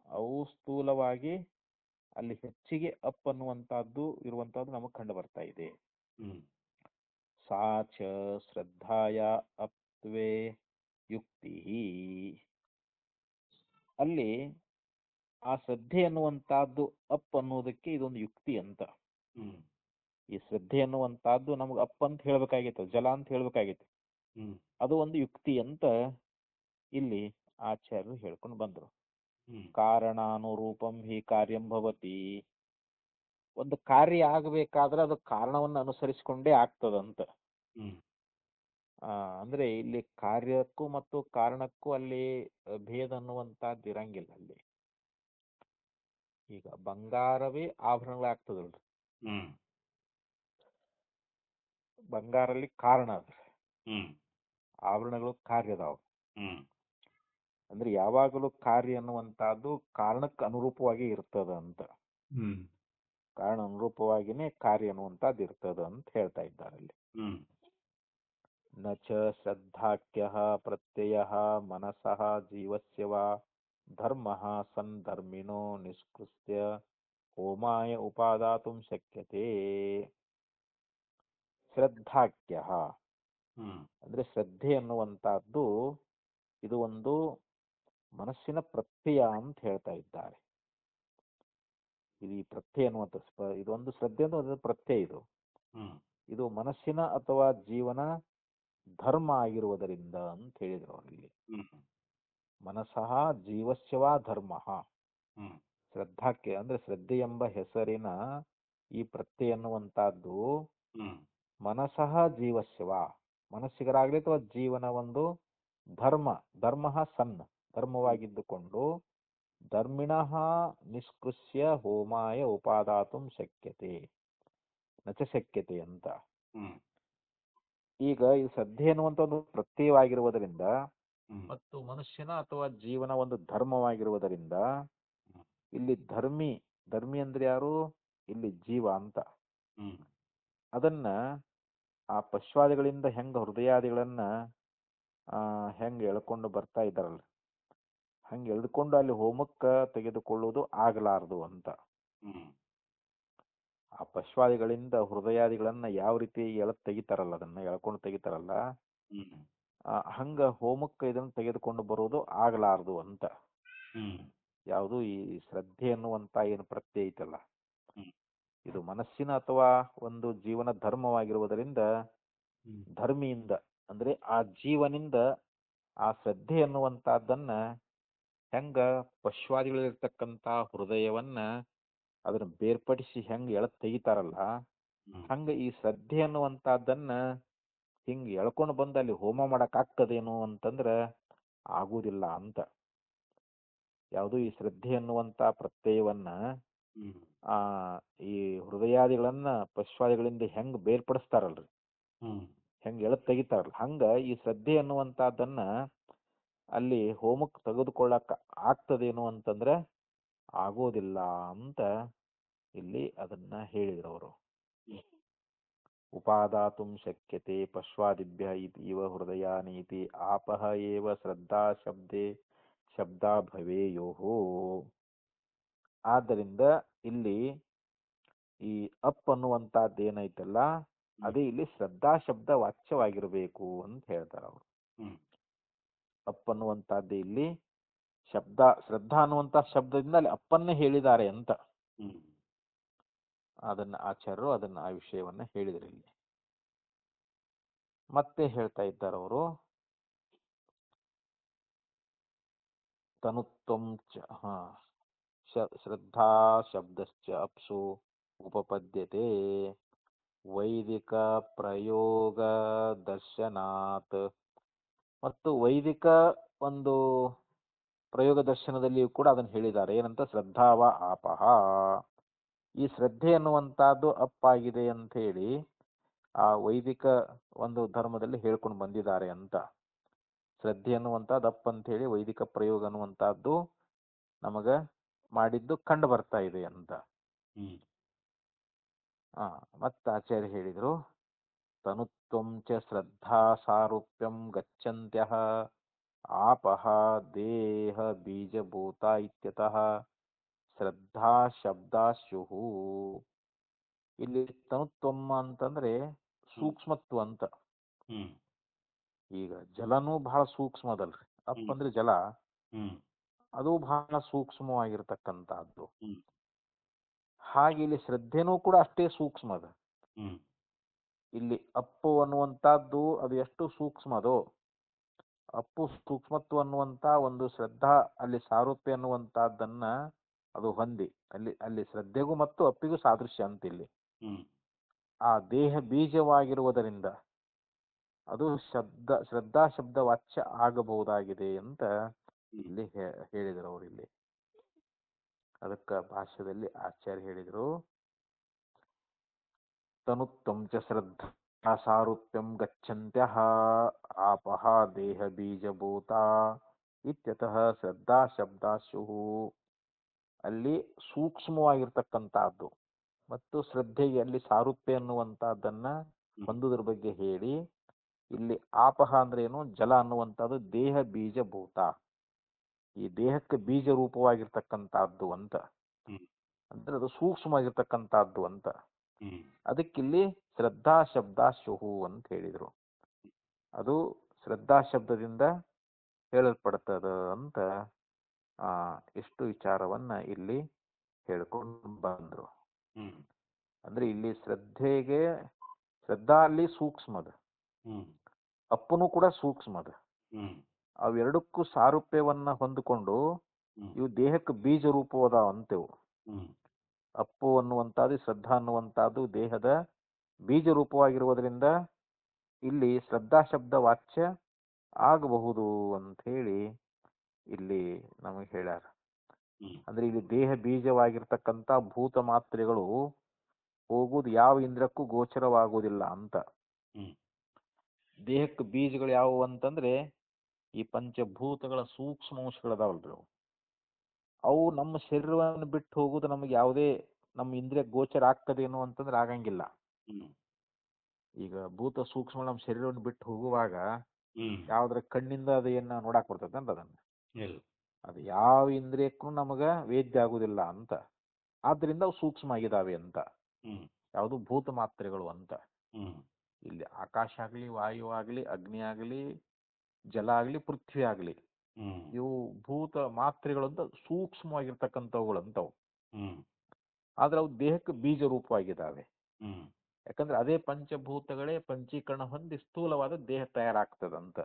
ಅವು ಸ್ಥೂಲವಾಗಿ ಅಲ್ಲಿ ಹೆಚ್ಚಿಗೆ ಅಪ್ ಅನ್ನುವಂತಹದ್ದು ಇರುವಂತಹದ್ದು ನಮಗ್ ಕಂಡು ಬರ್ತಾ ಇದೆ. ಸಾಚ ಶ್ರದ್ಧಾಯ ಅಪ್ತ್ವೇ ಯುಕ್ತಿ. ಅಲ್ಲಿ ಆ ಶ್ರದ್ಧೆ ಅನ್ನುವಂತಹದ್ದು ಅಪ್ ಅನ್ನೋದಕ್ಕೆ ಇದೊಂದು ಯುಕ್ತಿ ಅಂತ. ಈ ಶ್ರದ್ಧೆ ಅನ್ನುವಂತಹದ್ದು ನಮ್ಗೆ ಅಪ್ ಅಂತ ಹೇಳ್ಬೇಕಾಗಿತ್ತು, ಜಲ ಅಂತ ಹೇಳ್ಬೇಕಾಗಿತ್ತು, ಅದು ಒಂದು ಯುಕ್ತಿ ಅಂತ ಇಲ್ಲಿ ಆಚಾರ್ಯರು ಹೇಳ್ಕೊಂಡು ಬಂದ್ರು. ಕಾರಣಾನುರೂಪಂ ಹಿ ಕಾರ್ಯಂ ಭವತಿ. ಒಂದು ಕಾರ್ಯ ಆಗಬೇಕಾದ್ರೆ ಅದು ಕಾರಣವನ್ನು ಅನುಸರಿಸಿಕೊಂಡೇ ಆಗ್ತದಂತ. ಅಂದ್ರೆ ಇಲ್ಲಿ ಕಾರ್ಯಕ್ಕೂ ಮತ್ತು ಕಾರಣಕ್ಕೂ ಅಲ್ಲಿ ಭೇದ ಅನ್ನುವಂತಹದ್ದು ಇರಂಗಿಲ್ಲ. ಅಲ್ಲಿ ಈಗ ಬಂಗಾರವೇ ಆಭರಣಗಳಾಗ್ತದಲ್ರಿ, ಬಂಗಾರಲ್ಲಿ ಕಾರಣ ಅದ, ಆಭರಣಗಳು ಕಾರ್ಯದಾವ. ಅಂದ್ರೆ ಯಾವಾಗಲೂ ಕಾರ್ಯ ಅನ್ನುವಂತಹದ್ದು ಕಾರಣಕ್ಕೆ ಅನುರೂಪವಾಗಿ ಇರ್ತದ ಅಂತ. ಕಾರಣ ಅನುರೂಪವಾಗಿನೇ ಕಾರ್ಯ ಅನ್ನುವಂಥದ್ದು ಇರ್ತದೆ ಅಂತ ಹೇಳ್ತಾ ಇದ್ದಾರೆ ಅಲ್ಲಿ. ಹ್ಮ್ ನ ಚ ಶ್ರದ್ಧಾಖ್ಯಃ ಪ್ರತ್ಯಯಃ ಮನಸಃ ಜೀವಸ್ಯ ವಾ ಧರ್ಮಃ ಸನ್ ಧರ್ಮಿಣೋ ನಿಷ್ಕೃತ್ಯ ಹೋಮಾಯ ಉಪಾದಾತುಂ ಶಕ್ಯತೆ. ಶ್ರದ್ಧಾಖ್ಯಃ ಹ್ಮ್ ಅಂದ್ರೆ ಶ್ರದ್ಧೆ ಅನ್ನುವಂತಹದ್ದು ಇದು ಒಂದು ಮನಸ್ಸಿನ ಪ್ರತ್ಯಯ ಅಂತ ಹೇಳ್ತಾ ಇದ್ದಾರೆ. ಇದು ಈ ಪ್ರತ್ಯಯ ಅನ್ನುವಂಥ ಇದೊಂದು ಶ್ರದ್ಧೆ ಅನ್ನೋದು ಪ್ರತ್ಯಯ. ಹ್ಮ್ ಇದು ಮನಸ್ಸಿನ ಅಥವಾ ಜೀವನ ಧರ್ಮ ಆಗಿರುವುದರಿಂದ ಅಂತ ಹೇಳಿದ್ರು ಅವರಲ್ಲಿ. ಹ್ಮ್ ಮನಸಃ ಜೀವಸ್ಯವಾ ಧರ್ಮ. ಹ್ಮ್ ಶ್ರದ್ಧಾಕ್ಕೆ ಅಂದ್ರೆ ಶ್ರದ್ಧೆ ಎಂಬ ಹೆಸರಿನ ಈ ಪ್ರತ್ಯಯ ಅನ್ನುವಂತಹದ್ದು ಹ್ಮ್ ಮನಸಃ ಜೀವಸ್ಯವ ಮನಸ್ಸಿಗರಾಗಲಿ ಅಥವಾ ಜೀವನ ಒಂದು ಧರ್ಮ ಧರ್ಮ ಸನ್ ಧರ್ಮವಾಗಿದ್ದುಕೊಂಡು ಧರ್ಮಿಣಃ ನಿಷ್ಕೃಷ್ಯ ಹೋಮಾಯ ಉಪಾದಾತುಂ ಶಕ್ಯತೆ ನಚ ಶಕ್ಯತೆ ಅಂತ. ಹ್ಮ್ ಈಗ ಈ ಶ್ರದ್ಧೆ ಅನ್ನುವಂಥ ಒಂದು ಪ್ರತ್ಯಯವಾಗಿರುವುದರಿಂದ ಹ್ಮ್ ಮತ್ತು ಮನುಷ್ಯನ ಅಥವಾ ಜೀವನ ಒಂದು ಧರ್ಮವಾಗಿರುವುದರಿಂದ ಇಲ್ಲಿ ಧರ್ಮಿ ಅಂದ್ರೆ ಯಾರು? ಇಲ್ಲಿ ಜೀವ ಅಂತ. ಹ್ಮ್ ಅದನ್ನ ಆ ಪಶ್ವಾದಿಗಳಿಂದ ಹೆಂಗ ಹೃದಯಾದಿಗಳನ್ನ ಹೆಂಗ ಎಳ್ಕೊಂಡು ಬರ್ತಾ ಇದ್ದಾರಲ್ಲ, ಹಂಗೆ ಎಳ್ಕೊಂಡು ಅಲ್ಲಿ ಹೋಮಕ್ಕ ತೆಗೆದುಕೊಳ್ಳುವುದು ಆಗಲಾರದು ಅಂತ. ಹ್ಮ್ ಆ ಪಶ್ವಾದಿಗಳಿಂದ ಹೃದಯಾದಿಗಳನ್ನ ಯಾವ ರೀತಿ ತೆಗಿತಾರಲ್ಲ, ಅದನ್ನ ಎಳ್ಕೊಂಡು ತೆಗಿತಾರಲ್ಲ, ಹ್ಮ್ ಹಂಗ ಹೋಮಕ್ಕ ಇದನ್ನ ತೆಗೆದುಕೊಂಡು ಬರುವುದು ಆಗಲಾರದು ಅಂತ. ಹ್ಮ್ ಯಾವುದು ಈ ಶ್ರದ್ಧೆ ಅನ್ನುವಂತ ಏನು ಪ್ರತ್ಯಯ ಐತಲ್ಲ, ಹ್ಮ್ ಇದು ಮನಸ್ಸಿನ ಅಥವಾ ಒಂದು ಜೀವನ ಧರ್ಮವಾಗಿರುವುದರಿಂದ ಹ್ಮ್ ಧರ್ಮಿಯಿಂದ ಅಂದ್ರೆ ಆ ಜೀವನಿಂದ ಆ ಶ್ರದ್ಧೆ ಅನ್ನುವಂತಹದ್ದನ್ನ ಹೆಂಗ ಪಶ್ವಾದಿಗಳಿರ್ತಕ್ಕಂಥ ಹೃದಯವನ್ನ ಅದನ್ನ ಬೇರ್ಪಡಿಸಿ ಹೆಂಗ ಎಳತ್ ತೆಗಿತಾರಲ್ಲ, ಹಂಗ ಈ ಶ್ರದ್ಧೆ ಅನ್ನುವಂತಹದ್ದನ್ನ ಹಿಂಗ ಎಳ್ಕೊಂಡು ಬಂದು ಅಲ್ಲಿ ಹೋಮ ಮಾಡಕ್ ಆಗ್ತದೇನು ಅಂತಂದ್ರ ಆಗುವುದಿಲ್ಲ ಅಂತ. ಯಾವುದು ಈ ಶ್ರದ್ಧೆ ಅನ್ನುವಂತ ಪ್ರತ್ಯಯವನ್ನ ಹ್ಮ್ ಆ ಈ ಹೃದಯಾದಿಗಳನ್ನ ಪಶ್ವಾದಿಗಳಿಂದ ಹೆಂಗ್ ಬೇರ್ಪಡಿಸ್ತಾರಲ್ರಿ, ಹ್ಮ್ ಹೆಂಗ್ ಎಳತ್ ತೆಗಿತಾರಲ್ಲ, ಹಂಗ ಈ ಶ್ರದ್ಧೆ ಅನ್ನುವಂತಹದ್ದನ್ನ ಅಲ್ಲಿ ಹೋಮಕ್ಕೆ ತೆಗೆದುಕೊಳ್ಳಕ್ ಆಗ್ತದೇನು ಅಂತಂದ್ರೆ ಆಗೋದಿಲ್ಲ ಅಂತ ಇಲ್ಲಿ ಅದನ್ನ ಹೇಳಿದ್ರು ಅವರು. ಉಪಾದಾತುಂ ಶಕ್ಯತೆ ಪಶ್ವಾದಿಭ್ಯ ಇವ ಹೃದಯಾನೀತಿ ಆಪಹ ಏವ ಶ್ರದ್ಧಾ ಶಬ್ದ ಭವೇಯೋಹೋ. ಆದ್ದರಿಂದ ಇಲ್ಲಿ ಈ ಅಪ್ ಅನ್ನುವಂತಹದ್ದು ಏನೈತಲ್ಲ, ಅದೇ ಇಲ್ಲಿ ಶ್ರದ್ಧಾ ಶಬ್ದ ವಾಚ್ಯವಾಗಿರ್ಬೇಕು ಅಂತ ಹೇಳ್ತಾರೆ ಅವರು. ಅಪ್ ಅನ್ನುವಂತಹದ್ದು ಇಲ್ಲಿ ಶಬ್ದ, ಶ್ರದ್ಧಾ ಅನ್ನುವಂತ ಶಬ್ದದಿಂದ ಅಲ್ಲಿ ಅಪ್ಪನ್ನೇ ಹೇಳಿದ್ದಾರೆ ಅಂತ ಅದನ್ನ ಆಚಾರ್ಯರು ಅದನ್ನ ಆ ವಿಷಯವನ್ನ ಹೇಳಿದ್ರು ಇಲ್ಲಿ. ಮತ್ತೆ ಹೇಳ್ತಾ ಇದ್ದಾರೆ ಅವರು, ತನುತ್ವಂ ಶ್ರದ್ಧಾ ಶಬ್ದಶ್ಚ ಅಪ್ಸು ಉಪಪದ್ಯತೆ ವೈದಿಕ ಪ್ರಯೋಗ ದರ್ಶನಾತ್. ಮತ್ತು ವೈದಿಕ ಒಂದು ಪ್ರಯೋಗ ದರ್ಶನದಲ್ಲಿಯೂ ಕೂಡ ಅದನ್ನು ಹೇಳಿದ್ದಾರೆ. ಏನಂತ? ಶ್ರದ್ಧಾವ ಆಪಹ. ಈ ಶ್ರದ್ಧೆ ಅನ್ನುವಂತಹದ್ದು ಅಪ್ಪಾಗಿದೆ ಅಂತ ಹೇಳಿ ಆ ವೈದಿಕ ಒಂದು ಧರ್ಮದಲ್ಲಿ ಹೇಳ್ಕೊಂಡು ಬಂದಿದ್ದಾರೆ ಅಂತ. ಶ್ರದ್ಧೆ ಅನ್ನುವಂಥದ್ದು ಅಪ್ ಅಂತ ಹೇಳಿ ವೈದಿಕ ಪ್ರಯೋಗ ಅನ್ನುವಂತಹದ್ದು ನಮಗ ಮಾಡಿದ್ದು ಕಂಡು ಬರ್ತಾ ಇದೆ ಅಂತ. ಮತ್ತೆ ಆಚಾರ್ಯ ಹೇಳಿದ್ರು, ತನುತ್ವಂ ಚ ಶ್ರದ್ಧಾ ಸಾರೂಪ್ಯಂ ಗಚ್ಚಂತ್ಯಃ ಆಪಹ ದೇಹ ಬೀಜಭೂತ ಇತ್ಯತಃ ಶ್ರದ್ಧಾ ಶಬ್ದಾಶ್ಯುಹು. ಇಲ್ಲಿ ತನುತ್ವಂ ಅಂತಂದ್ರೆ ಸೂಕ್ಷ್ಮತ್ವ ಅಂತ. ಈಗ ಜಲನೂ ಬಹಳ ಸೂಕ್ಷ್ಮ ಅದಲ್ರಿ. ಅಪ್ ಅಂದ್ರೆ ಜಲ, ಅದು ಬಹಳ ಸೂಕ್ಷ್ಮವಾಗಿರ್ತಕ್ಕಂಥದ್ದು. ಹಾಗೆ ಇಲ್ಲಿ ಶ್ರದ್ಧೆನೂ ಕೂಡ ಅಷ್ಟೇ ಸೂಕ್ಷ್ಮ ಅದ. ಇಲ್ಲಿ ಅಪ್ಪು ಅನ್ನುವಂತಹದ್ದು ಅದು ಎಷ್ಟು ಸೂಕ್ಷ್ಮದೋ, ಅಪ್ಪು ಸೂಕ್ಷ್ಮತ್ವ ಅನ್ನುವಂತ ಒಂದು ಶ್ರದ್ಧಾ ಅಲ್ಲಿ ಸಾರೂಪ್ಯ ಅನ್ನುವಂತಹದ್ದನ್ನ ಅದು ಹೊಂದಿ ಅಲ್ಲಿ ಶ್ರದ್ಧೆಗೂ ಮತ್ತು ಅಪ್ಪಿಗೂ ಸಾದೃಶ್ಯ ಅಂತ. ಇಲ್ಲಿ ಆ ದೇಹ ಬೀಜವಾಗಿರುವುದರಿಂದ ಅದು ಶ್ರದ್ಧಾ ಶಬ್ದ ವಾಚ್ಯ ಆಗಬಹುದಾಗಿದೆ ಅಂತ ಇಲ್ಲಿ ಹೇಳಿದರು ಅವರು. ಇಲ್ಲಿ ಅದಕ್ಕ ಭಾಷ್ಯದಲ್ಲಿ ಆಚಾರ್ಯ ಹೇಳಿದರು, ತನುತ್ವಂ ಚ ಶ್ರದ್ಧಾ ಸಾರೂಪ್ಯಂ ಗಚ್ಚಂತ್ಯಃ ಆಪಹ ದೇಹ ಬೀಜಭೂತ ಇತ್ಯತಃ ಶ್ರದ್ಧಾ ಶಬ್ದಾಶುಹು. ಅಲ್ಲಿ ಸೂಕ್ಷ್ಮವಾಗಿರ್ತಕ್ಕಂಥದ್ದು ಮತ್ತು ಶ್ರದ್ಧೆಗೆ ಅಲ್ಲಿ ಸಾರೂಪ್ಯ ಅನ್ನುವಂತಹದ್ದನ್ನ ಹೊಂದುವುದ್ರ ಬಗ್ಗೆ ಹೇಳಿ, ಇಲ್ಲಿ ಆಪಹ ಅಂದ್ರೆ ಏನು, ಜಲ ಅನ್ನುವಂಥದ್ದು ದೇಹ ಬೀಜಭೂತ, ಈ ದೇಹಕ್ಕೆ ಬೀಜ ರೂಪವಾಗಿರ್ತಕ್ಕಂಥದ್ದು ಅಂತ, ಅಂದ್ರೆ ಅದು ಸೂಕ್ಷ್ಮವಾಗಿರ್ತಕ್ಕಂಥದ್ದು ಅಂತ. ಅದಕ್ಕಿಲ್ಲಿ ಶ್ರದ್ಧಾ ಶಬ್ದ ಶುಹು ಅಂತ ಹೇಳಿದ್ರು. ಅದು ಶ್ರದ್ಧಾ ಶಬ್ದದಿಂದ ಹೇಳಲ್ಪಡ್ತದ ಅಂತ ಇಷ್ಟು ವಿಚಾರವನ್ನ ಇಲ್ಲಿ ಹೇಳ್ಕೊಂಡು ಬಂದ್ರು. ಅಂದ್ರೆ ಇಲ್ಲಿ ಶ್ರದ್ಧಾ ಅಲ್ಲಿ ಸೂಕ್ಷ್ಮದ, ಅಪ್ಪನು ಕೂಡ ಸೂಕ್ಷ್ಮದ. ಅವೆರಡಕ್ಕೂ ಸಾರೂಪ್ಯವನ್ನ ಹೊಂದಿಕೊಂಡು ಇವು ದೇಹಕ್ಕೆ ಬೀಜ ರೂಪವಾದ ಅಂತೇವು. ಅಪ್ಪು ಅನ್ನುವಂಥದ್ದು, ಶ್ರದ್ಧಾ ಅನ್ನುವಂಥದ್ದು ದೇಹದ ಬೀಜ ರೂಪವಾಗಿರುವುದರಿಂದ ಇಲ್ಲಿ ಶ್ರದ್ಧಾ ಶಬ್ದ ವಾಚ್ಯ ಆಗಬಹುದು ಅಂತ ಹೇಳಿ ಇಲ್ಲಿ ನಮಗೆ ಹೇಳ್ಯಾರ. ಅಂದ್ರೆ ಇಲ್ಲಿ ದೇಹ ಬೀಜವಾಗಿರ್ತಕ್ಕಂಥ ಭೂತ ಮಾತ್ರೆಗಳು ಹೋಗುವುದು ಯಾವ ಇಂದ್ರಕ್ಕೂ ಗೋಚರವಾಗುವುದಿಲ್ಲ ಅಂತ. ದೇಹಕ್ಕೆ ಬೀಜಗಳು ಯಾವುವು ಅಂತಂದ್ರೆ ಈ ಪಂಚಭೂತಗಳ ಸೂಕ್ಷ್ಮಾಂಶಗಳದಾವಲ್ರಿ, ಅವು ನಮ್ಮ ಶರೀರವನ್ನು ಬಿಟ್ಟು ಹೋಗುದು ನಮಗೆ ಯಾವುದೇ ನಮ್ಮ ಇಂದ್ರಿಯ ಗೋಚರ ಆಗ್ತದೇನೋ ಅಂತಂದ್ರೆ ಆಗಂಗಿಲ್ಲ. ಈಗ ಭೂತ ಸೂಕ್ಷ್ಮ ನಮ್ಮ ಶರೀರವನ್ನು ಬಿಟ್ಟು ಹೋಗುವಾಗ ಯಾವ್ದ್ರ ಕಣ್ಣಿಂದ ಅದು ಏನ ನೋಡಾಕ್ ಬರ್ತದೆ ಅಂತ ಅದನ್ನ, ಅದು ಯಾವ ಇಂದ್ರಿಯಕ್ಕೂ ನಮಗ ವೇದ್ಯ ಆಗುದಿಲ್ಲ ಅಂತ. ಆದ್ರಿಂದ ಅವು ಸೂಕ್ಷ್ಮ ಆಗಿದಾವೆ ಅಂತ. ಯಾವುದು ಭೂತ ಮಾತ್ರೆಗಳು ಅಂತ. ಇಲ್ಲಿ ಆಕಾಶ ಆಗ್ಲಿ, ವಾಯು ಆಗ್ಲಿ, ಅಗ್ನಿ ಆಗ್ಲಿ, ಜಲ ಆಗ್ಲಿ, ಪೃಥ್ವಿ ಆಗ್ಲಿ, ಇವು ಭೂತ ಮಾತ್ರೆಗಳು ಅಂತ ಸೂಕ್ಷ್ಮವಾಗಿರ್ತಕ್ಕಂಥವುಗಳು ಅಂತವು. ಆದ್ರೆ ಅವು ದೇಹಕ್ಕೆ ಬೀಜ ರೂಪವಾಗಿದ್ದಾವೆ. ಯಾಕಂದ್ರೆ ಅದೇ ಪಂಚಭೂತಗಳೇ ಪಂಚೀಕರಣ ಹೊಂದಿ ಸ್ಥೂಲವಾದ ದೇಹ ತಯಾರಾಗ್ತದಂತ.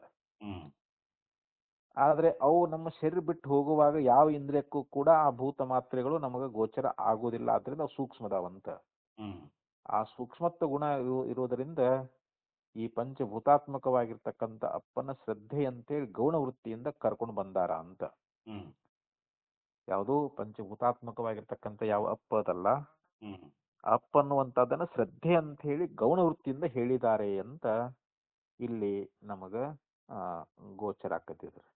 ಆದ್ರೆ ಅವು ನಮ್ಮ ಶರೀರ ಬಿಟ್ಟು ಹೋಗುವಾಗ ಯಾವ ಇಂದ್ರಿಯಕ್ಕೂ ಕೂಡ ಆ ಭೂತ ಮಾತ್ರೆಗಳು ನಮಗ ಗೋಚರ ಆಗುವುದಿಲ್ಲ. ಆದ್ರಿಂದ ಅವು ಸೂಕ್ಷ್ಮದಾವಂತ. ಆ ಸೂಕ್ಷ್ಮತ್ವ ಗುಣ ಇರುವುದರಿಂದ ಈ ಪಂಚಭೂತಾತ್ಮಕವಾಗಿರ್ತಕ್ಕಂಥ ಅಪ್ಪನ ಶ್ರದ್ಧೆ ಅಂತೇಳಿ ಗೌಣ ವೃತ್ತಿಯಿಂದ ಕರ್ಕೊಂಡು ಬಂದಾರ ಅಂತ. ಯಾವುದು ಪಂಚಭೂತಾತ್ಮಕವಾಗಿರ್ತಕ್ಕಂಥ ಯಾವ ಅಪ್ಪ ಅದಲ್ಲ, ಅಪ್ಪ ಅನ್ನುವಂಥದ್ದನ್ನ ಶ್ರದ್ಧೆ ಅಂತ ಹೇಳಿ ಗೌಣ ವೃತ್ತಿಯಿಂದ ಹೇಳಿದ್ದಾರೆ ಅಂತ ಇಲ್ಲಿ ನಮಗ ಗೋಚರ ಆಕತಿದ್ರು.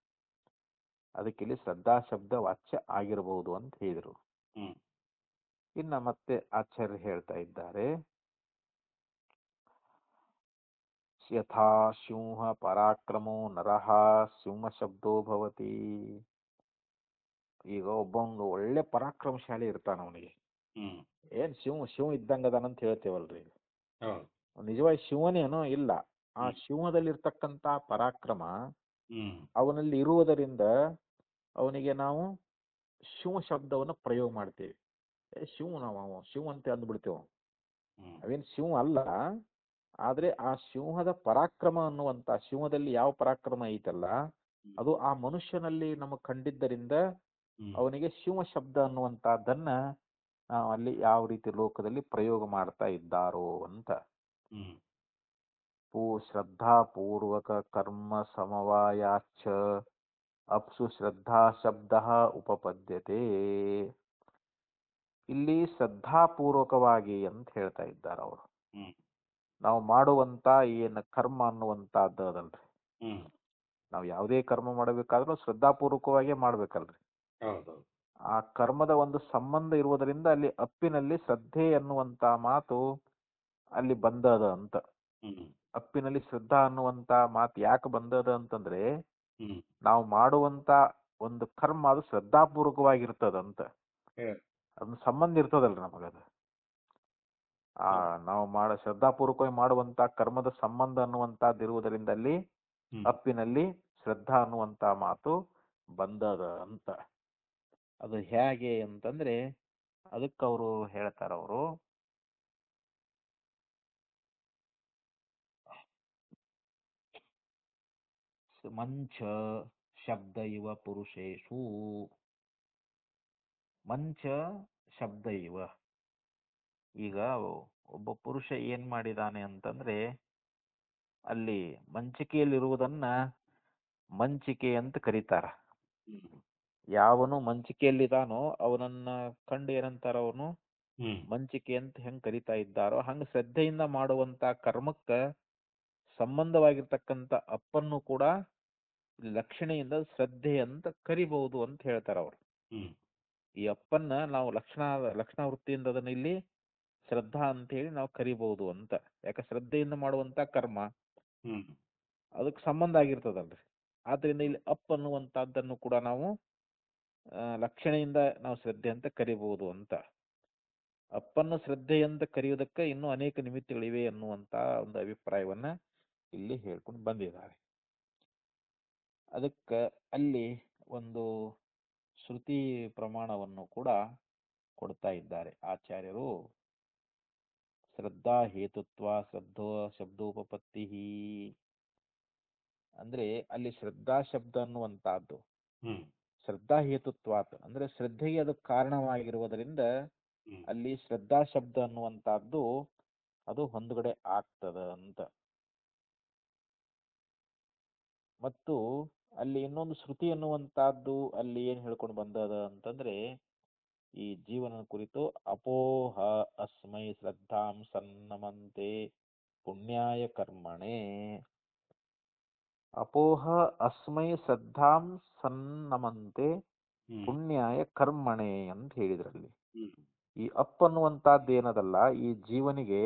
ಅದಕ್ಕೆ ಇಲ್ಲಿ ಶ್ರದ್ಧಾ ಶಬ್ದ ವಾಚ್ಯ ಆಗಿರಬಹುದು ಅಂತ ಹೇಳಿದ್ರು. ಇನ್ನ ಮತ್ತೆ ಆಚಾರ್ಯ ಹೇಳ್ತಾ ಇದ್ದಾರೆ, ಯಥಾ ಸಿಂಹ ಪರಾಕ್ರಮೋ ನರಹ ಸಿಂಹ ಶಬ್ದೋ ಭವತಿ. ಈಗ ಒಬ್ಬೊಂದು ಒಳ್ಳೆ ಪರಾಕ್ರಮಶಾಲಿ ಇರ್ತಾನ, ಅವನಿಗೆ ಏನ್ ಶಿವ ಇದ್ದಂಗ ಅದಾನಂತ ಹೇಳ್ತೇವಲ್ರಿ. ನಿಜವಾಗಿ ಶಿವನೇನೋ ಇಲ್ಲ, ಆ ಸಿಂಹದಲ್ಲಿರ್ತಕ್ಕಂತ ಪರಾಕ್ರಮ ಅವನಲ್ಲಿ ಇರುವುದರಿಂದ ಅವನಿಗೆ ನಾವು ಶಿವ ಶಬ್ದವನ್ನು ಪ್ರಯೋಗ ಮಾಡ್ತೇವೆ. ಶಿವ ಅಂತ ಅಂದ್ಬಿಡ್ತೇವೆ. ಅವೇನ್ ಶಿವ ಅಲ್ಲ, ಆದ್ರೆ ಆ ಸಿಂಹದ ಪರಾಕ್ರಮ ಅನ್ನುವಂತ, ಸಿಂಹದಲ್ಲಿ ಯಾವ ಪರಾಕ್ರಮ ಐತಲ್ಲ ಅದು ಆ ಮನುಷ್ಯನಲ್ಲಿ ನಮಗ್ ಕಂಡಿದ್ದರಿಂದ ಅವನಿಗೆ ಶಿವ ಶಬ್ದ ಅನ್ನುವಂತಹದ್ದನ್ನ ಅಲ್ಲಿ ಯಾವ ರೀತಿ ಲೋಕದಲ್ಲಿ ಪ್ರಯೋಗ ಮಾಡ್ತಾ ಇದ್ದಾರೋ ಅಂತ. ಶ್ರದ್ಧಾ ಪೂರ್ವಕ ಕರ್ಮ ಸಮವಾಯಾಚ ಅಪ್ಸು ಶ್ರದ್ಧಾ ಶಬ್ದ ಉಪಪದ್ಯತೆ. ಇಲ್ಲಿ ಶ್ರದ್ಧಾಪೂರ್ವಕವಾಗಿ ಅಂತ ಹೇಳ್ತಾ ಇದ್ದಾರೆ ಅವರು. ನಾವು ಮಾಡುವಂತ ಏನ್ ಕರ್ಮ ಅನ್ನುವಂತಹದ್ದು ಅದಲ್ರಿ, ನಾವು ಯಾವುದೇ ಕರ್ಮ ಮಾಡಬೇಕಾದ್ರೂ ಶ್ರದ್ಧಾಪೂರ್ವಕವಾಗಿ ಮಾಡ್ಬೇಕಲ್ರಿ. ಆ ಕರ್ಮದ ಒಂದು ಸಂಬಂಧ ಇರುವುದರಿಂದ ಅಲ್ಲಿ ಅಪ್ಪಿನಲ್ಲಿ ಶ್ರದ್ಧೆ ಅನ್ನುವಂತ ಮಾತು ಅಲ್ಲಿ ಬಂದದ ಅಂತ. ಅಪ್ಪಿನಲ್ಲಿ ಶ್ರದ್ಧಾ ಅನ್ನುವಂತ ಮಾತು ಯಾಕೆ ಬಂದದ ಅಂತಂದ್ರೆ, ನಾವು ಮಾಡುವಂತ ಒಂದು ಕರ್ಮ ಅದು ಶ್ರದ್ಧಾಪೂರ್ವಕವಾಗಿರ್ತದಂತ. ಅದನ್ನ ಸಂಬಂಧ ಇರ್ತದಲ್ರಿ ನಮಗದ. ನಾವು ಶ್ರದ್ಧಾಪೂರ್ವಕವಾಗಿ ಮಾಡುವಂತ ಕರ್ಮದ ಸಂಬಂಧ ಅನ್ನುವಂತಹದ್ದು ಇರುವುದರಿಂದ ಅಲ್ಲಿ ಅಪ್ಪಿನಲ್ಲಿ ಶ್ರದ್ಧಾ ಅನ್ನುವಂತ ಮಾತು ಬಂದದ ಅಂತ. ಅದು ಹೇಗೆ ಅಂತಂದ್ರೆ ಅದಕ್ಕೆ ಅವರು ಹೇಳ್ತಾರ, ಅವರು ಮಂಚ ಶಬ್ದ ಇವ ಪುರುಷೇಶು. ಮಂಚ ಶಬ್ದ ಇವ, ಈಗ ಒಬ್ಬ ಪುರುಷ ಏನ್ ಮಾಡಿದಾನೆ ಅಂತಂದ್ರೆ ಅಲ್ಲಿ ಮಂಚಿಕೆಯಲ್ಲಿರುವುದನ್ನ ಮಂಚಿಕೆ ಅಂತ ಕರೀತಾರ. ಯಾವನು ಮಂಚಿಕೆಯಲ್ಲಿದಾನೋ ಅವನನ್ನ ಕಂಡು ಏನಂತಾರ, ಅವನು ಮಂಚಿಕೆ ಅಂತ ಹೆಂಗ್ ಕರಿತಾ ಇದ್ದಾರೋ ಹಂಗ ಶ್ರದ್ಧೆಯಿಂದ ಮಾಡುವಂತ ಕರ್ಮಕ್ಕ ಸಂಬಂಧವಾಗಿರ್ತಕ್ಕಂಥ ಅಪ್ಪನ್ನು ಕೂಡ ಲಕ್ಷಣೆಯಿಂದ ಶ್ರದ್ಧೆ ಅಂತ ಕರಿಬಹುದು ಅಂತ ಹೇಳ್ತಾರ ಅವರು. ಈ ಅಪ್ಪನ್ನ ನಾವು ಲಕ್ಷಣ ವೃತ್ತಿಯಿಂದ ಅದನ್ನ ಇಲ್ಲಿ ಶ್ರದ್ಧಾ ಅಂತೇಳಿ ನಾವು ಕರಿಬಹುದು ಅಂತ. ಯಾಕೆ ಶ್ರದ್ಧೆಯಿಂದ ಮಾಡುವಂತ ಕರ್ಮ ಹ್ಮ್ ಅದಕ್ಕೆ ಸಂಬಂಧ ಆಗಿರ್ತದಲ್ರಿ. ಆದ್ರಿಂದ ಇಲ್ಲಿ ಅಪ್ ಅನ್ನುವಂತಹದ್ದನ್ನು ಕೂಡ ನಾವು ಲಕ್ಷಣೆಯಿಂದ ನಾವು ಶ್ರದ್ಧೆ ಅಂತ ಕರಿಬಹುದು ಅಂತ. ಅಪ್ಪನ್ನು ಶ್ರದ್ಧೆ ಅಂತ ಕರೆಯುವುದಕ್ಕೆ ಇನ್ನೂ ಅನೇಕ ನಿಮಿತ್ತಗಳಿವೆ ಅನ್ನುವಂತ ಒಂದು ಅಭಿಪ್ರಾಯವನ್ನ ಇಲ್ಲಿ ಹೇಳ್ಕೊಂಡು ಬಂದಿದ್ದಾರೆ. ಅದಕ್ಕೆ ಅಲ್ಲಿ ಒಂದು ಶ್ರುತಿ ಪ್ರಮಾಣವನ್ನು ಕೂಡ ಕೊಡ್ತಾ ಇದ್ದಾರೆ ಆಚಾರ್ಯರು. ಶ್ರದ್ಧಾ ಹೇತುತ್ವ ಶ್ರದ್ಧೋ ಶಬ್ದೋಪಪತ್ತಿ, ಅಂದ್ರೆ ಅಲ್ಲಿ ಶ್ರದ್ಧಾ ಶಬ್ದ ಅನ್ನುವಂತಹದ್ದು ಹ್ಮ್ ಶ್ರದ್ಧಾ ಹೇತುತ್ವಾತ್ ಅಂದ್ರೆ ಶ್ರದ್ಧೆಗೆ ಅದು ಕಾರಣವಾಗಿರುವುದರಿಂದ ಹ್ಮ್ ಅಲ್ಲಿ ಶ್ರದ್ಧಾ ಶಬ್ದ ಅನ್ನುವಂತಹದ್ದು ಅದು ಹೊಂದುಗಡೆ ಆಗ್ತದ ಅಂತ. ಮತ್ತು ಅಲ್ಲಿ ಇನ್ನೊಂದು ಶ್ರುತಿ ಅನ್ನುವಂತಹದ್ದು ಅಲ್ಲಿ ಏನ್ ಹೇಳ್ಕೊಂಡು ಬಂದದ ಅಂತಂದ್ರೆ ಈ ಜೀವನ ಕುರಿತು ಅಪೋಹ ಅಸ್ಮೈ ಶ್ರದ್ಧಾಂ ಸನ್ನಮಂತೆ ಪುಣ್ಯಾಯ ಕರ್ಮಣೆ. ಅಪೋಹ ಅಸ್ಮೈ ಶ್ರದ್ಧಾಂ ಸನ್ನಮಂತೆ ಹ್ಮ್ ಪುಣ್ಯಾಯ ಕರ್ಮಣೆ ಅಂತ ಹೇಳಿದ್ರಲ್ಲಿ. ಹ್ಮ್ ಈ ಅಪ್ ಅನ್ನುವಂತಹದ್ದು ಏನದಲ್ಲ ಈ ಜೀವನಿಗೆ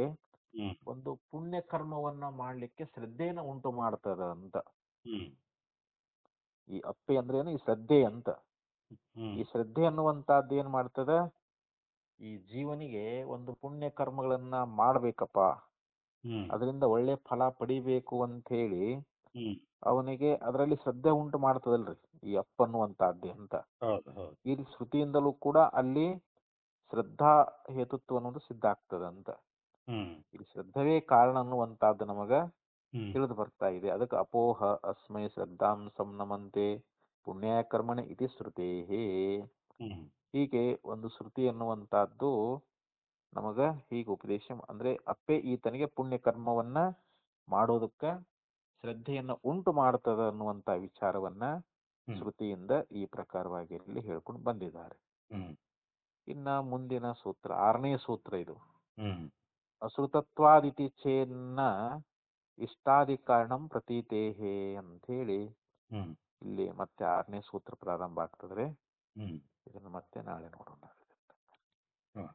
ಹ್ಮ್ ಒಂದು ಪುಣ್ಯ ಕರ್ಮವನ್ನ ಮಾಡ್ಲಿಕ್ಕೆ ಶ್ರದ್ಧೆನ ಉಂಟು ಮಾಡ್ತದ ಅಂತ. ಹ್ಮ್ ಈ ಅಪ್ಪೆ ಅಂದ್ರೆ ಏನು? ಈ ಶ್ರದ್ಧೆ ಅಂತ. ಹ್ಮ್ ಈ ಶ್ರದ್ಧೆ ಅನ್ನುವಂತಹದ್ದು ಏನ್ ಮಾಡ್ತದ, ಈ ಜೀವನಿಗೆ ಒಂದು ಪುಣ್ಯ ಕರ್ಮಗಳನ್ನ ಮಾಡ್ಬೇಕಪ್ಪ, ಹ್ಮ್ ಅದರಿಂದ ಒಳ್ಳೆ ಫಲ ಪಡಿಬೇಕು ಅಂತ ಹೇಳಿ ಹ್ಮ್ ಅವನಿಗೆ ಅದರಲ್ಲಿ ಶ್ರದ್ಧೆ ಉಂಟು ಮಾಡ್ತದಲ್ರಿ ಈ ಅಪ್ಪ ಅನ್ನುವಂತಹದ್ದೇ ಅಂತ. ಹೌದು ಹೌದು ಈ ಶ್ರುತಿಯಿಂದಲೂ ಕೂಡ ಅಲ್ಲಿ ಶ್ರದ್ಧಾ ಹೇತುತ್ವ ಅನ್ನೋದು ಸಿದ್ಧ ಆಗ್ತದ ಅಂತ. ಹ್ಮ್ ಇಲ್ಲಿ ಶ್ರದ್ಧವೇ ಕಾರಣ ಅನ್ನುವಂತಹದ್ದು ನಮಗ ಹ್ಮ್ ತಿಳಿದು ಬರ್ತಾ ಇದೆ. ಅದಕ್ಕೆ ಅಪೋಹ ಅಸ್ಮೈ ಶ್ರದ್ಧಾಂ ಸಂನಮಂತೆ ಪುಣ್ಯಾಯ ಕರ್ಮಣೆ ಇತಿ ಶ್ರುತೇಹೇ. ಹ್ಮ್ ಹೀಗೆ ಒಂದು ಶ್ರುತಿ ಅನ್ನುವಂತಹದ್ದು ನಮಗ ಹೀಗೆ ಉಪದೇಶ ಅಂದ್ರೆ ಅಪ್ಪೆ ಈತನಿಗೆ ಪುಣ್ಯ ಕರ್ಮವನ್ನ ಮಾಡೋದಕ್ಕ ಶ್ರದ್ಧೆಯನ್ನ ಉಂಟು ಮಾಡ್ತದ ಅನ್ನುವಂತ ವಿಚಾರವನ್ನ ಹ್ಮ್ ಶ್ರುತಿಯಿಂದ ಈ ಪ್ರಕಾರವಾಗಿ ಇಲ್ಲಿ ಹೇಳ್ಕೊಂಡು ಬಂದಿದ್ದಾರೆ. ಹ್ಮ್ ಇನ್ನ ಮುಂದಿನ ಸೂತ್ರ 6ನೇ ಸೂತ್ರ ಇದು. ಹ್ಮ್ ಅಶ್ರುತತ್ವಾದಿತಿ ಚೇನ್ನ ಇಷ್ಟಾದಿ ಕಾರಣಂ ಪ್ರತೀತೇಹೇ ಅಂತ ಹೇಳಿ ಹ್ಮ್ ಇಲ್ಲಿ ಮತ್ತೆ 6ನೇ ಸೂತ್ರ ಪ್ರಾರಂಭ ಆಗ್ತದ್ರೆ. ಹ್ಮ್ ಇದನ್ನು ಮತ್ತೆ ನಾಳೆ ನೋಡೋಣ. ಹ್ಮ್